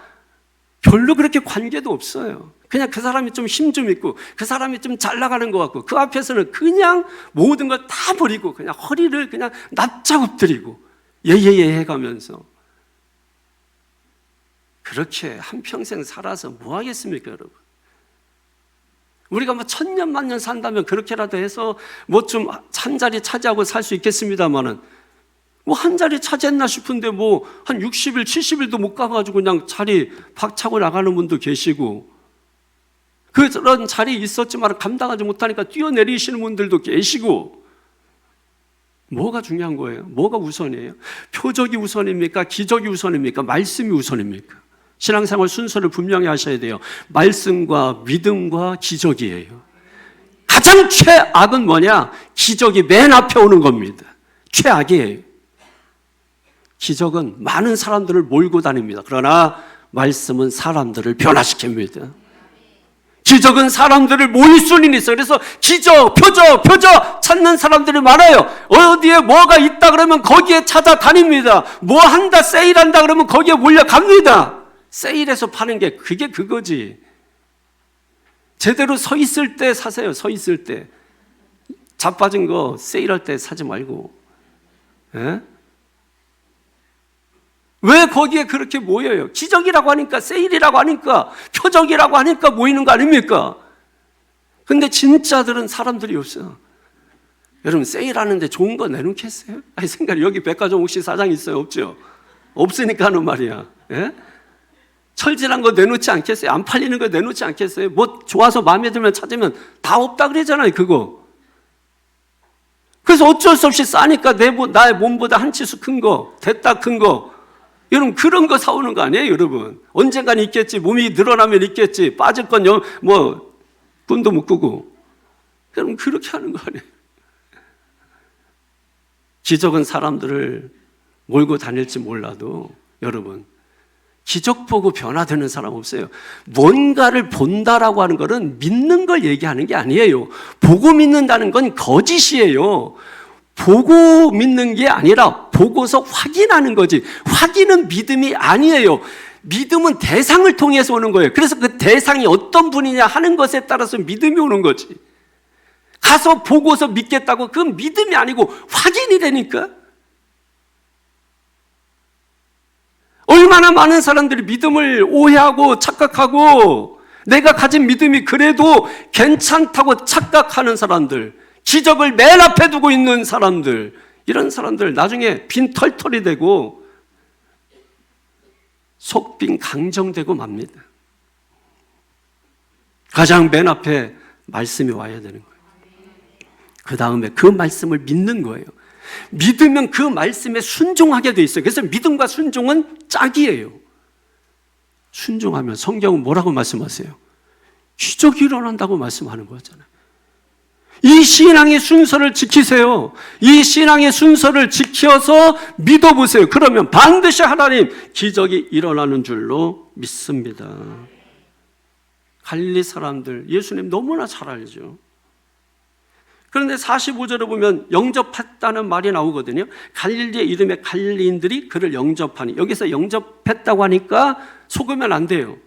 별로 그렇게 관계도 없어요. 그냥 그 사람이 좀 힘 좀 있고 그 사람이 좀 잘 나가는 것 같고 그 앞에서는 그냥 모든 걸 다 버리고 그냥 허리를 그냥 납작 엎드리고 예예예 해가면서 그렇게 한평생 살아서 뭐 하겠습니까, 여러분? 우리가 뭐 천년 만년 산다면 그렇게라도 해서 뭐 좀 한 자리 차지하고 살 수 있겠습니다만은 뭐 한 자리 차지했나 싶은데 뭐 한 60일, 70일도 못 가가지고 그냥 자리 박차고 나가는 분도 계시고 그런 자리에 있었지만 감당하지 못하니까 뛰어내리시는 분들도 계시고 뭐가 중요한 거예요? 뭐가 우선이에요? 표적이 우선입니까? 기적이 우선입니까? 말씀이 우선입니까? 신앙생활 순서를 분명히 하셔야 돼요. 말씀과 믿음과 기적이에요. 가장 최악은 뭐냐? 기적이 맨 앞에 오는 겁니다. 최악이에요. 기적은 많은 사람들을 몰고 다닙니다. 그러나 말씀은 사람들을 변화시킵니다. 기적은 사람들을 모일 수는 있어요. 그래서 기적, 표적 찾는 사람들이 많아요. 어디에 뭐가 있다 그러면 거기에 찾아다닙니다. 뭐 한다, 세일한다 그러면 거기에 몰려갑니다. 세일해서 파는 게 그게 그거지. 제대로 서 있을 때 사세요. 서 있을 때. 자빠진 거 세일할 때 사지 말고. 예? 왜 거기에 그렇게 모여요? 기적이라고 하니까, 세일이라고 하니까, 표적이라고 하니까 모이는 거 아닙니까? 근데 진짜들은 사람들이 없어요. 여러분 세일하는데 좋은 거 내놓겠어요? 아니 생각 여기 백화점 혹시 사장 있어요? 없죠? 없으니까 하는 말이야. 예? 철질한 거 내놓지 않겠어요? 안 팔리는 거 내놓지 않겠어요? 뭐 좋아서 마음에 들면 찾으면 다 없다 그러잖아요, 그거. 그래서 어쩔 수 없이 싸니까 나의 몸보다 한 치수 큰 거, 됐다 큰 거, 여러분 그런 거 사오는 거 아니에요, 여러분? 언젠간 있겠지. 몸이 늘어나면 있겠지. 빠질 건 뭐 꿈도 못 꾸고. 여러분 그렇게 하는 거 아니에요? 기적은 사람들을 몰고 다닐지 몰라도 여러분 기적 보고 변화되는 사람 없어요. 뭔가를 본다라고 하는 것은 믿는 걸 얘기하는 게 아니에요. 보고 믿는다는 건 거짓이에요. 보고 믿는 게 아니라 보고서 확인하는 거지. 확인은 믿음이 아니에요. 믿음은 대상을 통해서 오는 거예요. 그래서 그 대상이 어떤 분이냐 하는 것에 따라서 믿음이 오는 거지. 가서 보고서 믿겠다고 그건 믿음이 아니고 확인이 되니까. 얼마나 많은 사람들이 믿음을 오해하고 착각하고 내가 가진 믿음이 그래도 괜찮다고 착각하는 사람들, 기적을 맨 앞에 두고 있는 사람들, 이런 사람들 나중에 빈 털털이 되고 속빈 강정되고 맙니다. 가장 맨 앞에 말씀이 와야 되는 거예요. 그 다음에 그 말씀을 믿는 거예요. 믿으면 그 말씀에 순종하게 돼 있어요. 그래서 믿음과 순종은 짝이에요. 순종하면 성경은 뭐라고 말씀하세요? 기적이 일어난다고 말씀하는 거잖아요. 이 신앙의 순서를 지키세요. 이 신앙의 순서를 지켜서 믿어보세요. 그러면 반드시 하나님 기적이 일어나는 줄로 믿습니다. 갈릴리 사람들 예수님 너무나 잘 알죠. 그런데 45절에 보면 영접했다는 말이 나오거든요. 갈릴리의 이름의 갈릴리인들이 그를 영접하니, 여기서 영접했다고 하니까 속으면 안 돼요.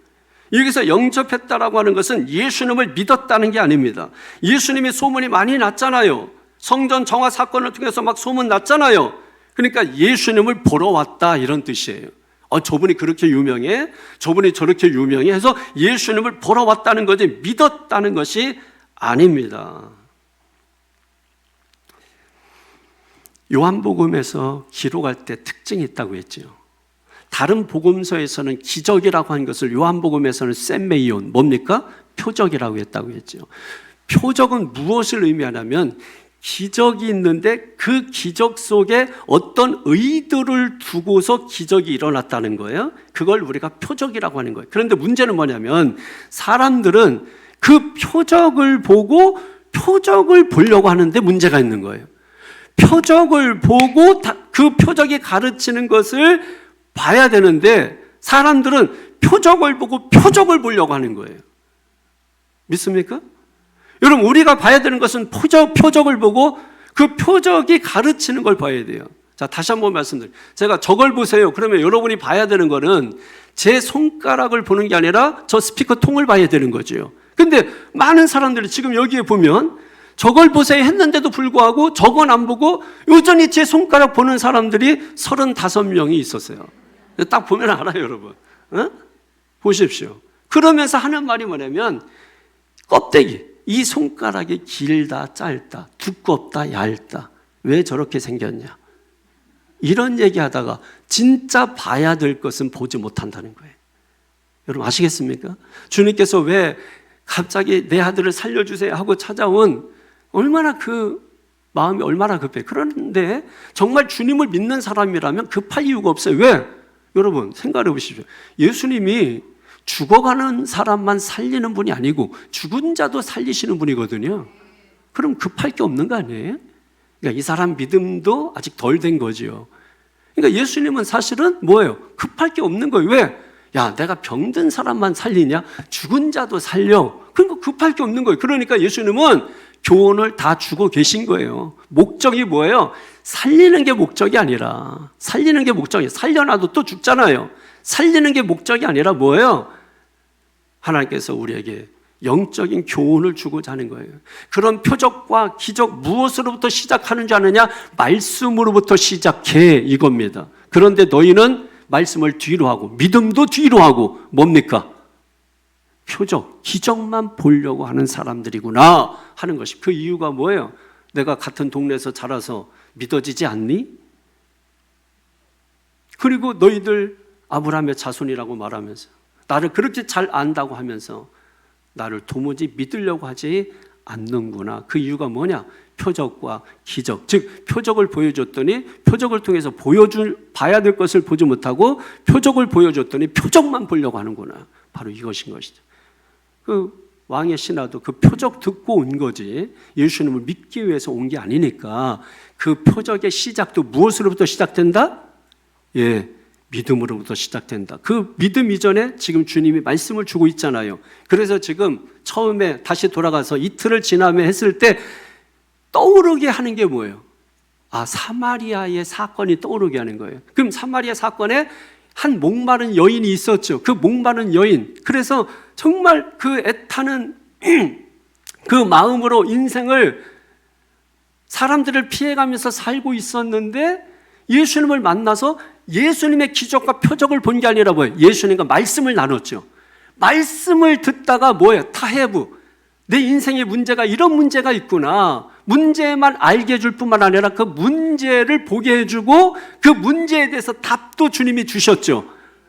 여기서 영접했다라고 하는 것은 예수님을 믿었다는 게 아닙니다. 예수님이 소문이 많이 났잖아요. 성전 정화 사건을 통해서 막 소문 났잖아요. 그러니까 예수님을 보러 왔다 이런 뜻이에요. 저분이 그렇게 유명해? 저분이 저렇게 유명해? 해서 예수님을 보러 왔다는 거지 믿었다는 것이 아닙니다. 요한복음에서 기록할 때 특징이 있다고 했죠. 다른 복음서에서는 기적이라고 한 것을 요한복음에서는 셈메이온, 뭡니까? 표적이라고 했다고 했죠. 표적은 무엇을 의미하냐면 기적이 있는데 그 기적 속에 어떤 의도를 두고서 기적이 일어났다는 거예요. 그걸 우리가 표적이라고 하는 거예요. 그런데 문제는 뭐냐면 사람들은 그 표적을 보고 표적을 보려고 하는데 문제가 있는 거예요. 표적을 보고 그 표적이 가르치는 것을 봐야 되는데 사람들은 표적을 보고 표적을 보려고 하는 거예요. 믿습니까? 여러분 우리가 봐야 되는 것은 표적을 보고 그 표적이 가르치는 걸 봐야 돼요. 자, 다시 한번 말씀드려요. 제가 저걸 보세요. 그러면 여러분이 봐야 되는 거는 제 손가락을 보는 게 아니라 저 스피커 통을 봐야 되는 거죠. 근데 많은 사람들이 지금 여기에 보면 저걸 보세요 했는데도 불구하고 저건 안 보고 여전히 제 손가락 보는 사람들이 35명이 있었어요. 딱 보면 알아요, 여러분. 보십시오. 그러면서 하는 말이 뭐냐면 껍데기, 이 손가락이 길다, 짧다, 두껍다, 얇다. 왜 저렇게 생겼냐? 이런 얘기하다가 진짜 봐야 될 것은 보지 못한다는 거예요. 여러분 아시겠습니까? 주님께서 왜 갑자기 내 아들을 살려주세요 하고 찾아온 얼마나 그 마음이 얼마나 급해. 그런데 정말 주님을 믿는 사람이라면 급할 이유가 없어요. 왜? 여러분 생각해 보십시오. 예수님이 죽어가는 사람만 살리는 분이 아니고 죽은 자도 살리시는 분이거든요. 그럼 급할 게 없는 거 아니에요? 그러니까 이 사람 믿음도 아직 덜 된 거지요. 그러니까 예수님은 사실은 뭐예요? 급할 게 없는 거예요. 왜? 야, 내가 병든 사람만 살리냐? 죽은 자도 살려. 그러니까 급할 게 없는 거예요. 그러니까 예수님은 교훈을 다 주고 계신 거예요. 목적이 뭐예요? 살리는 게 목적이 아니라, 살리는 게 목적이에요. 살려놔도 또 죽잖아요. 살리는 게 목적이 아니라 뭐예요? 하나님께서 우리에게 영적인 교훈을 주고자 하는 거예요. 그런 표적과 기적 무엇으로부터 시작하는 줄 아느냐? 말씀으로부터 시작해 이겁니다. 그런데 너희는 말씀을 뒤로 하고 믿음도 뒤로 하고 뭡니까? 표적, 기적만 보려고 하는 사람들이구나 하는 것이. 그 이유가 뭐예요? 내가 같은 동네에서 자라서 믿어지지 않니? 그리고 너희들 아브라함의 자손이라고 말하면서 나를 그렇게 잘 안다고 하면서 나를 도무지 믿으려고 하지 않는구나. 그 이유가 뭐냐? 표적과 기적. 즉 표적을 보여줬더니 표적을 통해서 봐야 될 것을 보지 못하고 표적을 보여줬더니 표적만 보려고 하는구나. 바로 이것인 것이죠. 그 왕의 신하도 그 표적 듣고 온 거지 예수님을 믿기 위해서 온 게 아니니까 그 표적의 시작도 무엇으로부터 시작된다? 예, 믿음으로부터 시작된다. 그 믿음 이전에 지금 주님이 말씀을 주고 있잖아요. 그래서 지금 처음에 다시 돌아가서 이틀을 지나며 했을 때 떠오르게 하는 게 뭐예요? 사마리아의 사건이 떠오르게 하는 거예요. 그럼 사마리아 사건에 한 목마른 여인이 있었죠. 그 목마른 여인. 그래서 정말 그 애타는 그 마음으로 인생을 사람들을 피해가면서 살고 있었는데 예수님을 만나서 예수님의 기적과 표적을 본 게 아니라 뭐예요? 예수님과 말씀을 나눴죠. 말씀을 듣다가 뭐예요? 타해부. 내 인생의 문제가 이런 문제가 있구나. 문제만 알게 해줄 뿐만 아니라 그 문제를 보게 해주고 그 문제에 대해서 답도 주님이 주셨죠.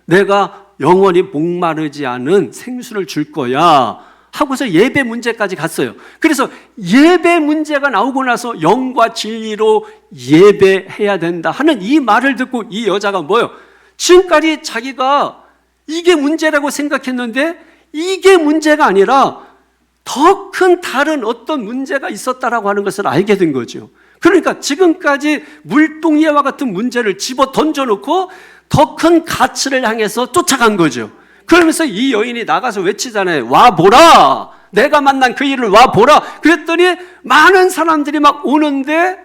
내가 영원히 목마르지 않은 생수를 줄 거야 하고서 예배 문제까지 갔어요. 그래서 예배 문제가 나오고 나서 영과 진리로 예배해야 된다 하는 이 말을 듣고 이 여자가 뭐예요? 지금까지 자기가 이게 문제라고 생각했는데 이게 문제가 아니라 더 큰 다른 어떤 문제가 있었다라고 하는 것을 알게 된 거죠. 그러니까 지금까지 물동이와 같은 문제를 집어 던져놓고 더 큰 가치를 향해서 쫓아간 거죠. 그러면서 이 여인이 나가서 외치잖아요. 와 보라, 내가 만난 그 일을 와 보라. 그랬더니 많은 사람들이 막 오는데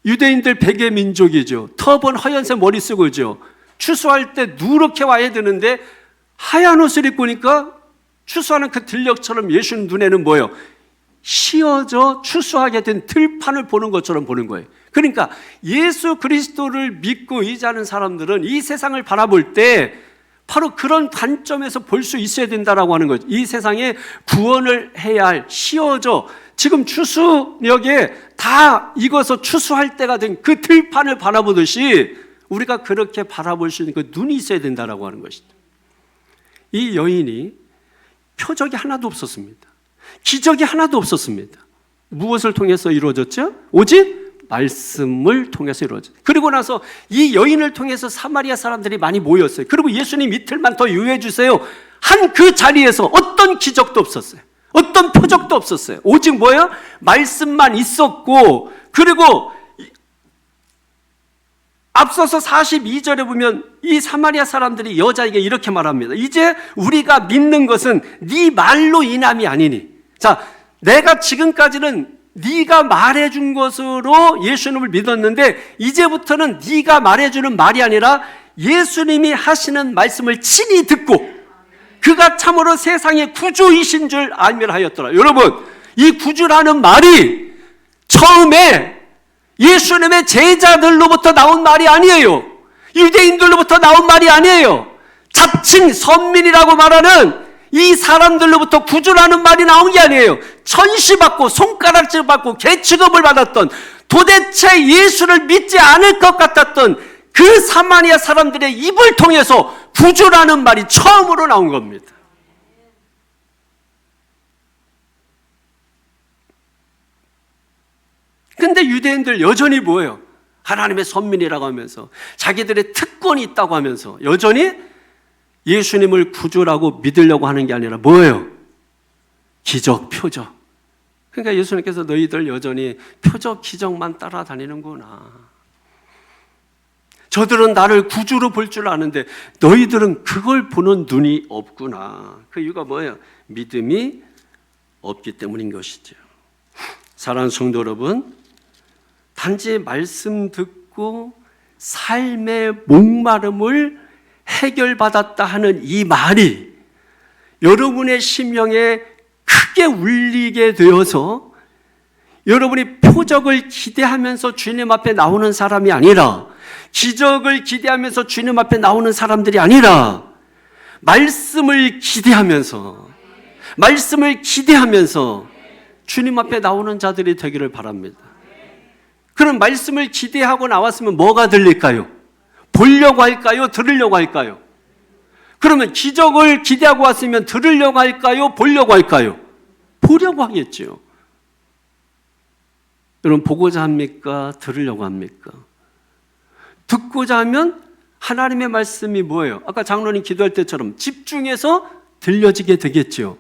유대인들 백의 민족이죠. 터번 하얀색 머리 쓰고죠. 추수할 때 누렇게 와야 되는데 하얀 옷을 입고 오니까 추수하는 그 들녘처럼 예수님 눈에는 뭐예요? 씌어져 추수하게 된 들판을 보는 것처럼 보는 거예요. 그러니까 예수 그리스도를 믿고 의지하는 사람들은 이 세상을 바라볼 때 바로 그런 관점에서 볼 수 있어야 된다라고 하는 거죠. 이 세상에 구원을 해야 할 씌어져 지금 추수력에 다 익어서 추수할 때가 된 그 들판을 바라보듯이 우리가 그렇게 바라볼 수 있는 그 눈이 있어야 된다라고 하는 것이죠. 이 여인이 표적이 하나도 없었습니다. 기적이 하나도 없었습니다. 무엇을 통해서 이루어졌죠? 오직 말씀을 통해서 이루어졌어요. 그리고 나서 이 여인을 통해서 사마리아 사람들이 많이 모였어요. 그리고 예수님 이틀만 더 유예해 주세요 한 그 자리에서 어떤 기적도 없었어요. 어떤 표적도 없었어요. 오직 뭐예요? 말씀만 있었고, 그리고 앞서서 42절에 보면 이 사마리아 사람들이 여자에게 이렇게 말합니다. 이제 우리가 믿는 것은 네 말로 인함이 아니니. 자, 내가 지금까지는 네가 말해준 것으로 예수님을 믿었는데 이제부터는 네가 말해주는 말이 아니라 예수님이 하시는 말씀을 친히 듣고 그가 참으로 세상의 구주이신 줄 알면 하였더라. 여러분, 이 구주라는 말이 처음에 예수님의 제자들로부터 나온 말이 아니에요. 유대인들로부터 나온 말이 아니에요. 자칭 선민이라고 말하는 이 사람들로부터 구주라는 말이 나온 게 아니에요. 천시받고 손가락질 받고 개취급을 받았던, 도대체 예수를 믿지 않을 것 같았던 그 사마리아 사람들의 입을 통해서 구주라는 말이 처음으로 나온 겁니다. 근데 유대인들 여전히 뭐예요? 하나님의 선민이라고 하면서 자기들의 특권이 있다고 하면서 여전히 예수님을 구주라고 믿으려고 하는 게 아니라 뭐예요? 기적, 표적. 그러니까 예수님께서 너희들 여전히 표적, 기적만 따라다니는구나. 저들은 나를 구주로 볼 줄 아는데 너희들은 그걸 보는 눈이 없구나. 그 이유가 뭐예요? 믿음이 없기 때문인 것이죠. 사랑하는 성도 여러분, 단지 말씀 듣고 삶의 목마름을 해결받았다 하는 이 말이 여러분의 심령에 크게 울리게 되어서 여러분이 표적을 기대하면서 주님 앞에 나오는 사람이 아니라, 기적을 기대하면서 주님 앞에 나오는 사람들이 아니라 말씀을 기대하면서 주님 앞에 나오는 자들이 되기를 바랍니다. 그럼 말씀을 기대하고 나왔으면 뭐가 들릴까요? 보려고 할까요? 들으려고 할까요? 그러면 기적을 기대하고 왔으면 들으려고 할까요? 보려고 할까요? 보려고 하겠죠. 여러분 보고자 합니까? 들으려고 합니까? 듣고자 하면 하나님의 말씀이 뭐예요? 아까 장로님 기도할 때처럼 집중해서 들려지게 되겠죠.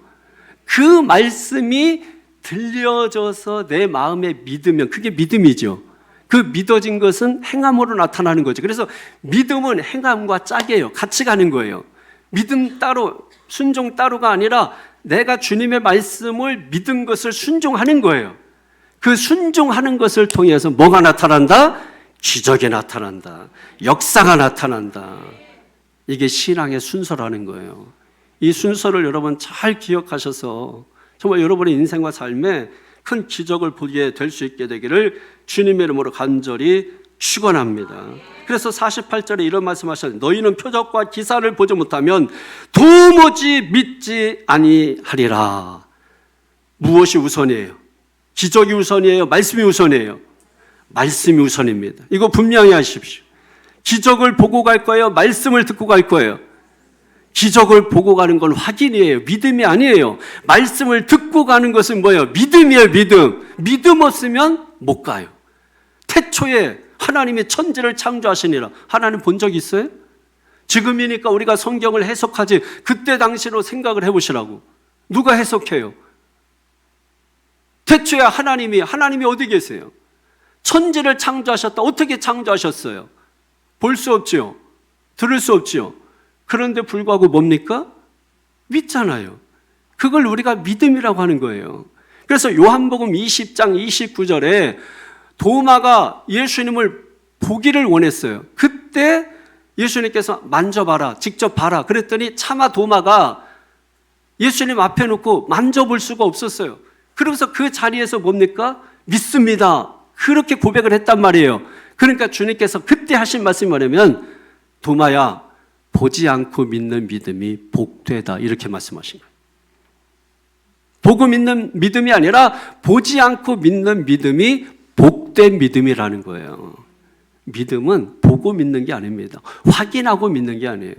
그 말씀이 들려져서 내 마음에 믿으면 그게 믿음이죠. 그 믿어진 것은 행함으로 나타나는 거죠. 그래서 믿음은 행함과 짝이에요. 같이 가는 거예요. 믿음 따로, 순종 따로가 아니라 내가 주님의 말씀을 믿은 것을 순종하는 거예요. 그 순종하는 것을 통해서 뭐가 나타난다? 기적이 나타난다. 역사가 나타난다. 이게 신앙의 순서라는 거예요. 이 순서를 여러분 잘 기억하셔서 정말 여러분의 인생과 삶에 큰 기적을 보게 될 수 있게 되기를 주님의 이름으로 간절히 축원합니다. 그래서 48절에 이런 말씀하셨는데 너희는 표적과 기사를 보지 못하면 도무지 믿지 아니하리라. 무엇이 우선이에요? 기적이 우선이에요? 말씀이 우선이에요? 말씀이 우선입니다. 이거 분명히 하십시오. 기적을 보고 갈 거예요? 말씀을 듣고 갈 거예요? 기적을 보고 가는 건 확인이에요. 믿음이 아니에요. 말씀을 듣고 가는 것은 뭐예요? 믿음이에요. 믿음. 믿음 없으면 못 가요. 태초에 하나님이 천지를 창조하시니라. 하나님 본 적 있어요? 지금이니까 우리가 성경을 해석하지 그때 당시로 생각을 해보시라고. 누가 해석해요? 태초에 하나님이 어디 계세요? 천지를 창조하셨다. 어떻게 창조하셨어요? 볼 수 없지요. 들을 수 없지요. 그런데 불구하고 뭡니까? 믿잖아요. 그걸 우리가 믿음이라고 하는 거예요. 그래서 요한복음 20장 29절에 도마가 예수님을 보기를 원했어요. 그때 예수님께서 만져봐라, 직접 봐라. 그랬더니 차마 도마가 예수님 앞에 놓고 만져볼 수가 없었어요. 그러면서 그 자리에서 뭡니까? 믿습니다. 그렇게 고백을 했단 말이에요. 그러니까 주님께서 그때 하신 말씀이 뭐냐면 도마야 보지 않고 믿는 믿음이 복되다 이렇게 말씀하신 거예요. 보고 믿는 믿음이 아니라 보지 않고 믿는 믿음이 복된 믿음이라는 거예요. 믿음은 보고 믿는 게 아닙니다. 확인하고 믿는 게 아니에요.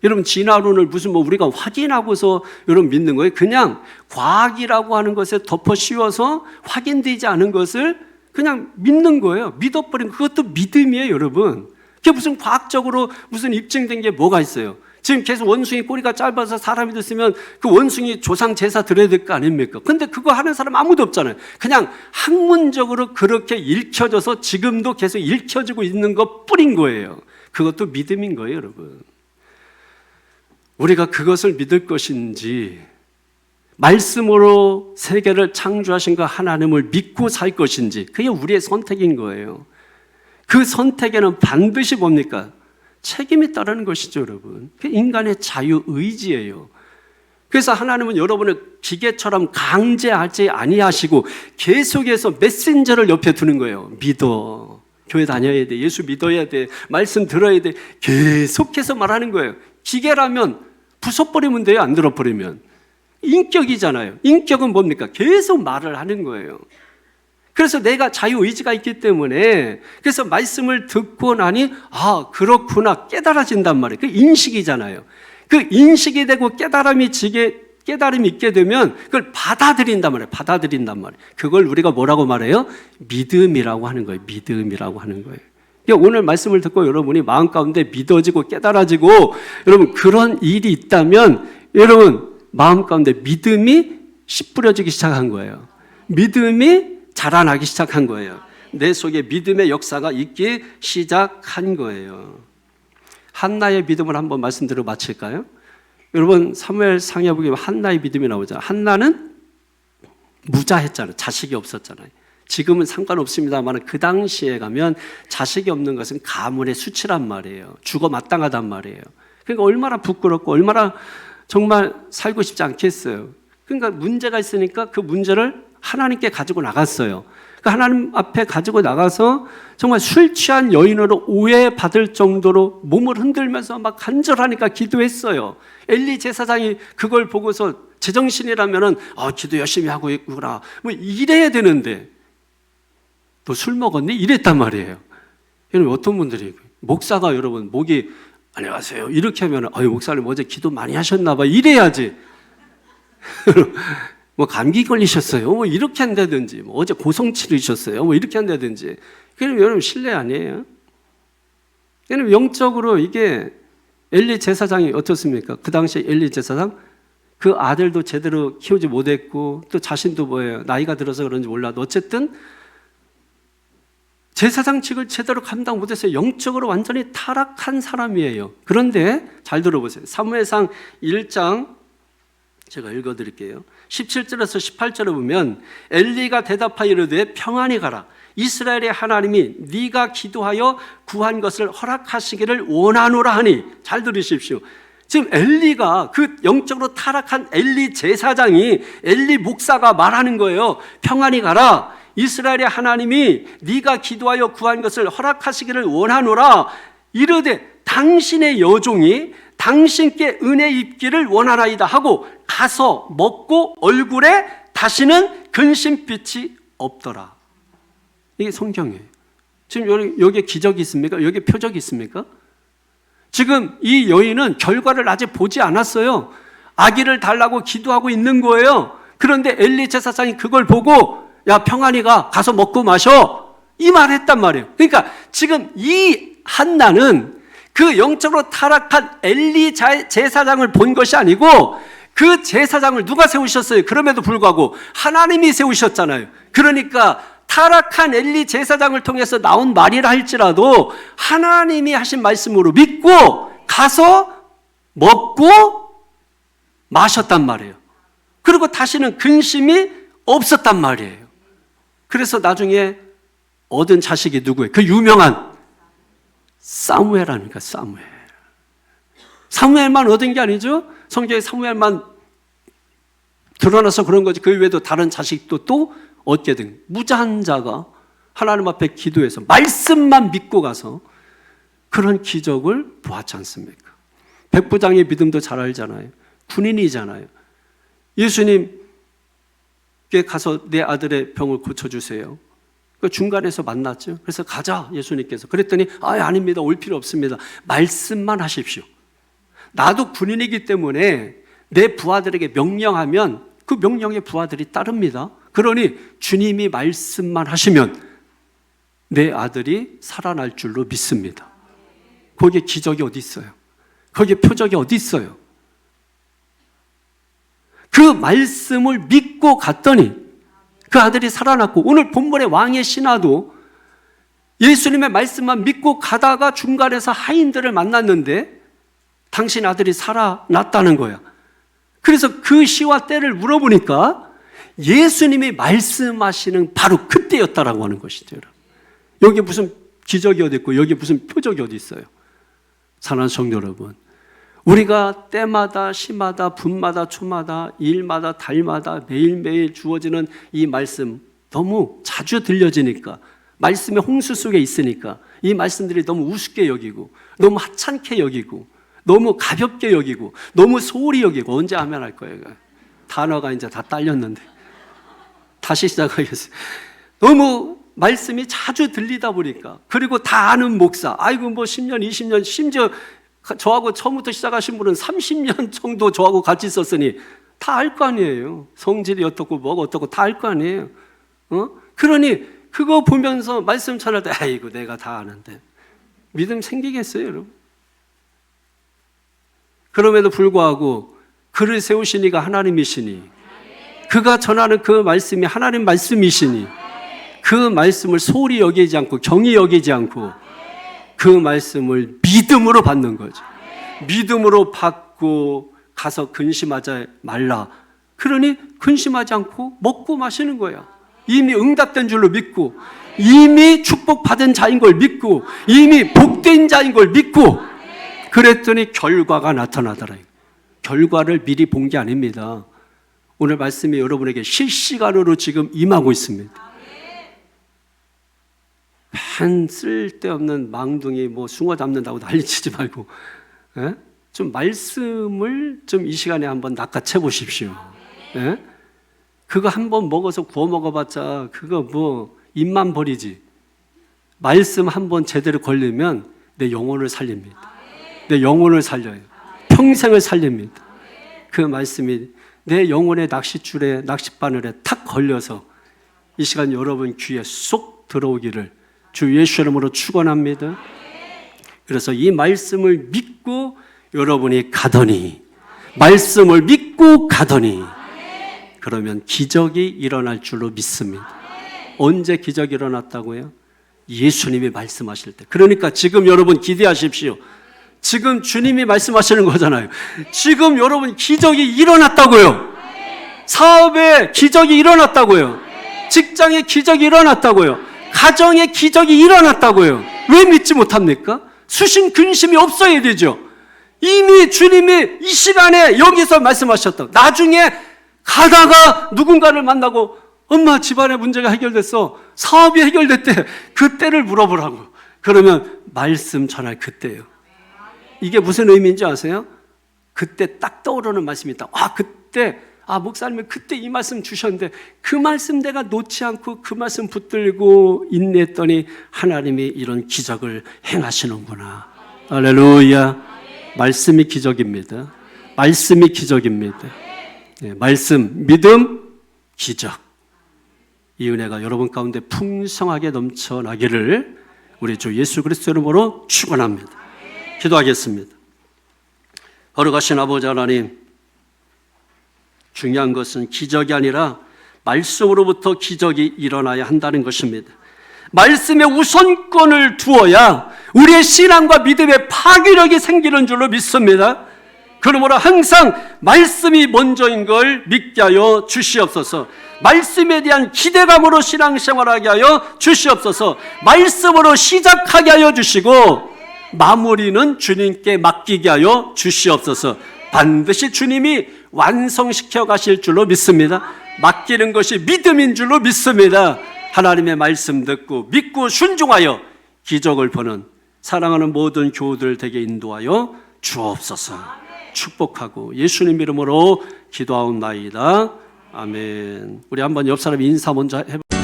여러분 진화론을 무슨 우리가 확인하고서 여러분 믿는 거예요. 그냥 과학이라고 하는 것에 덮어 씌워서 확인되지 않은 것을 그냥 믿는 거예요. 믿어버린 그것도 믿음이에요, 여러분. 그게 무슨 과학적으로 무슨 입증된 게 뭐가 있어요? 지금 계속 원숭이 꼬리가 짧아서 사람이 됐으면 그 원숭이 조상 제사 드려야 될 거 아닙니까? 근데 그거 하는 사람 아무도 없잖아요. 그냥 학문적으로 그렇게 읽혀져서 지금도 계속 읽혀지고 있는 것 뿐인 거예요. 그것도 믿음인 거예요, 여러분. 우리가 그것을 믿을 것인지 말씀으로 세계를 창조하신 그 하나님을 믿고 살 것인지 그게 우리의 선택인 거예요. 그 선택에는 반드시 뭡니까? 책임이 따르는 것이죠, 여러분. 그게 인간의 자유의지예요. 그래서 하나님은 여러분을 기계처럼 강제하지 아니하시고 계속해서 메신저를 옆에 두는 거예요. 믿어. 교회 다녀야 돼. 예수 믿어야 돼. 말씀 들어야 돼. 계속해서 말하는 거예요. 기계라면 부숴버리면 돼요, 안 들어버리면. 인격이잖아요. 인격은 뭡니까? 계속 말을 하는 거예요. 그래서 내가 자유의지가 있기 때문에 그래서 말씀을 듣고 나니 그렇구나 깨달아진단 말이에요. 그 인식이잖아요. 그 인식이 되고 깨달음이 있게 되면 그걸 받아들인단 말이에요. 받아들인단 말이에요. 그걸 우리가 뭐라고 말해요? 믿음이라고 하는 거예요. 믿음이라고 하는 거예요. 그러니까 오늘 말씀을 듣고 여러분이 마음 가운데 믿어지고 깨달아지고 여러분 그런 일이 있다면 여러분 마음 가운데 믿음이 씨 뿌려지기 시작한 거예요. 믿음이 자라나기 시작한 거예요. 내 속에 믿음의 역사가 있기 시작한 거예요. 한나의 믿음을 한번 말씀드려 마칠까요? 여러분 사무엘상에 보면 한나의 믿음이 나오잖아요. 한나는 무자했잖아요. 자식이 없었잖아요. 지금은 상관없습니다만 그 당시에 가면 자식이 없는 것은 가문의 수치란 말이에요. 죽어 마땅하단 말이에요. 그러니까 얼마나 부끄럽고 얼마나 정말 살고 싶지 않겠어요. 그러니까 문제가 있으니까 그 문제를 하나님께 가지고 나갔어요. 그러니까 하나님 앞에 가지고 나가서 정말 술 취한 여인으로 오해받을 정도로 몸을 흔들면서 막 간절하니까 기도했어요. 엘리 제사장이 그걸 보고서 제정신이라면은 기도 열심히 하고 있구나 뭐 이래야 되는데 너 술 먹었니? 이랬단 말이에요. 여러분 어떤 분들이 목사가 여러분 목이 안녕하세요 이렇게 하면 목사님 어제 기도 많이 하셨나 봐 이래야지. 뭐 감기 걸리셨어요, 뭐 이렇게 한다든지, 뭐 어제 고성 치르셨어요, 뭐 이렇게 한다든지. 그럼 여러분 신뢰 아니에요? 왜냐면 영적으로 이게 엘리 제사장이 어떻습니까? 그 당시에 엘리 제사장 그 아들도 제대로 키우지 못했고 또 자신도 뭐예요? 나이가 들어서 그런지 몰라도 어쨌든 제사장직을 제대로 감당 못했어요. 영적으로 완전히 타락한 사람이에요. 그런데 잘 들어보세요. 사무엘상 1장 제가 읽어드릴게요. 17절에서 18절에 보면 엘리가 대답하여 이르되 평안히 가라. 이스라엘의 하나님이 네가 기도하여 구한 것을 허락하시기를 원하노라 하니. 잘 들으십시오. 지금 엘리가 그 영적으로 타락한 엘리 제사장이 엘리 목사가 말하는 거예요. 평안히 가라. 이스라엘의 하나님이 네가 기도하여 구한 것을 허락하시기를 원하노라. 이르되 당신의 여종이 당신께 은혜 입기를 원하나이다 하고 가서 먹고 얼굴에 다시는 근심빛이 없더라. 이게 성경이에요. 지금 여기에 기적이 있습니까? 여기에 표적이 있습니까? 지금 이 여인은 결과를 아직 보지 않았어요. 아기를 달라고 기도하고 있는 거예요. 그런데 엘리 제사장이 그걸 보고 야 평안히 가서 먹고 마셔 이 말 했단 말이에요. 그러니까 지금 이 한나는 그 영적으로 타락한 엘리 제사장을 본 것이 아니고 그 제사장을 누가 세우셨어요? 그럼에도 불구하고 하나님이 세우셨잖아요. 그러니까 타락한 엘리 제사장을 통해서 나온 말이라 할지라도 하나님이 하신 말씀으로 믿고 가서 먹고 마셨단 말이에요. 그리고 다시는 근심이 없었단 말이에요. 그래서 나중에 얻은 자식이 누구예요? 그 유명한 사무엘 아닙니까? 사무엘만 얻은 게 아니죠. 성경에 사무엘만 드러나서 그런 거지. 그 외에도 다른 자식도 또 얻게 된 무자한 자가 하나님 앞에 기도해서 말씀만 믿고 가서 그런 기적을 보았지 않습니까? 백부장의 믿음도 잘 알잖아요. 군인이잖아요. 예수님께 가서 내 아들의 병을 고쳐주세요. 그 중간에서 만났죠. 그래서 가자 예수님께서. 그랬더니 아닙니다. 올 필요 없습니다. 말씀만 하십시오. 나도 군인이기 때문에 내 부하들에게 명령하면 그 명령에 부하들이 따릅니다. 그러니 주님이 말씀만 하시면 내 아들이 살아날 줄로 믿습니다. 거기에 기적이 어디 있어요? 거기에 표적이 어디 있어요? 그 말씀을 믿고 갔더니 그 아들이 살아났고, 오늘 본문의 왕의 신하도 예수님의 말씀만 믿고 가다가 중간에서 하인들을 만났는데 당신 아들이 살아났다는 거야. 그래서 그 시와 때를 물어보니까 예수님이 말씀하시는 바로 그때였다라고 하는 것이죠. 여기 무슨 기적이 어디 있고 여기 무슨 표적이 어디 있어요? 사랑하는 성도 여러분, 우리가 때마다 시마다 분마다 초마다 일마다 달마다 매일매일 주어지는 이 말씀 너무 자주 들려지니까, 말씀의 홍수 속에 있으니까 이 말씀들이 너무 우습게 여기고 너무 하찮게 여기고 너무 가볍게 여기고 너무 소홀히 여기고, 언제 하면 할 거예요? 단어가 이제 다 딸렸는데 다시 시작하겠어요. 너무 말씀이 자주 들리다 보니까, 그리고 다 아는 목사, 아이고 뭐 10년 20년 심지어 저하고 처음부터 시작하신 분은 30년 정도 저하고 같이 있었으니 다 알 거 아니에요. 성질이 어떻고 뭐가 어떻고 다 알 거 아니에요. 그러니 그거 보면서 말씀 전할 때 아이고 내가 다 아는데 믿음 생기겠어요, 여러분? 그럼에도 불구하고 그를 세우신 이가 하나님이시니, 그가 전하는 그 말씀이 하나님 말씀이시니 그 말씀을 소홀히 여기지 않고 경히 여기지 않고 그 말씀을 믿음으로 받는 거죠. 믿음으로 받고 가서 근심하지 말라. 그러니 근심하지 않고 먹고 마시는 거야. 이미 응답된 줄로 믿고, 이미 축복받은 자인 걸 믿고, 이미 복된 자인 걸 믿고, 그랬더니 결과가 나타나더라. 결과를 미리 본 게 아닙니다. 오늘 말씀이 여러분에게 실시간으로 지금 임하고 있습니다. 한 쓸데없는 망둥이 뭐 숭어 잡는다고 난리치지 말고, 좀 말씀을 좀 이 시간에 한번 낚아채 보십시오. 그거 한번 먹어서 구워 먹어봤자 그거 뭐 입만 버리지. 말씀 한번 제대로 걸리면 내 영혼을 살립니다. 내 영혼을 살려요. 평생을 살립니다. 그 말씀이 내 영혼의 낚싯줄에, 낚싯바늘에 탁 걸려서 이 시간 여러분 귀에 쏙 들어오기를 주 예수 이름으로 축원합니다. 그래서 이 말씀을 믿고 여러분이 가더니, 말씀을 믿고 가더니, 그러면 기적이 일어날 줄로 믿습니다. 언제 기적이 일어났다고요? 예수님이 말씀하실 때. 그러니까 지금 여러분 기대하십시오. 지금 주님이 말씀하시는 거잖아요. 지금 여러분 기적이 일어났다고요. 사업에 기적이 일어났다고요. 직장에 기적이 일어났다고요. 가정에 기적이 일어났다고요. 왜 믿지 못합니까? 수신 근심이 없어야 되죠. 이미 주님이 이 시간에 여기서 말씀하셨다. 나중에 가다가 누군가를 만나고 엄마 집안의 문제가 해결됐어. 사업이 해결됐대. 그때를 물어보라고. 그러면 말씀 전할 그때예요. 이게 무슨 의미인지 아세요? 그때 딱 떠오르는 말씀이 있다. 그때 목사님이 그때 이 말씀 주셨는데 그 말씀 내가 놓지 않고 그 말씀 붙들고 인내했더니 하나님이 이런 기적을 행하시는구나. 할렐루야. 말씀이 기적입니다. 말씀이 기적입니다. 말씀, 믿음, 기적. 이 은혜가 여러분 가운데 풍성하게 넘쳐나기를 우리 주 예수 그리스도 이름으로 축원합니다. 기도하겠습니다. 거룩하신 아버지 하나님, 중요한 것은 기적이 아니라 말씀으로부터 기적이 일어나야 한다는 것입니다. 말씀에 우선권을 두어야 우리의 신앙과 믿음의 파괴력이 생기는 줄로 믿습니다. 그러므로 항상 말씀이 먼저인 걸 믿게 하여 주시옵소서. 말씀에 대한 기대감으로 신앙생활하게 하여 주시옵소서. 말씀으로 시작하게 하여 주시고 마무리는 주님께 맡기게 하여 주시옵소서. 반드시 주님이 완성시켜 가실 줄로 믿습니다. 맡기는 것이 믿음인 줄로 믿습니다. 하나님의 말씀 듣고 믿고 순종하여 기적을 보는 사랑하는 모든 교우들 되게 인도하여 주옵소서. 축복하고 예수님 이름으로 기도하옵나이다. 아멘. 우리 한번 옆 사람 인사 먼저 해볼까요?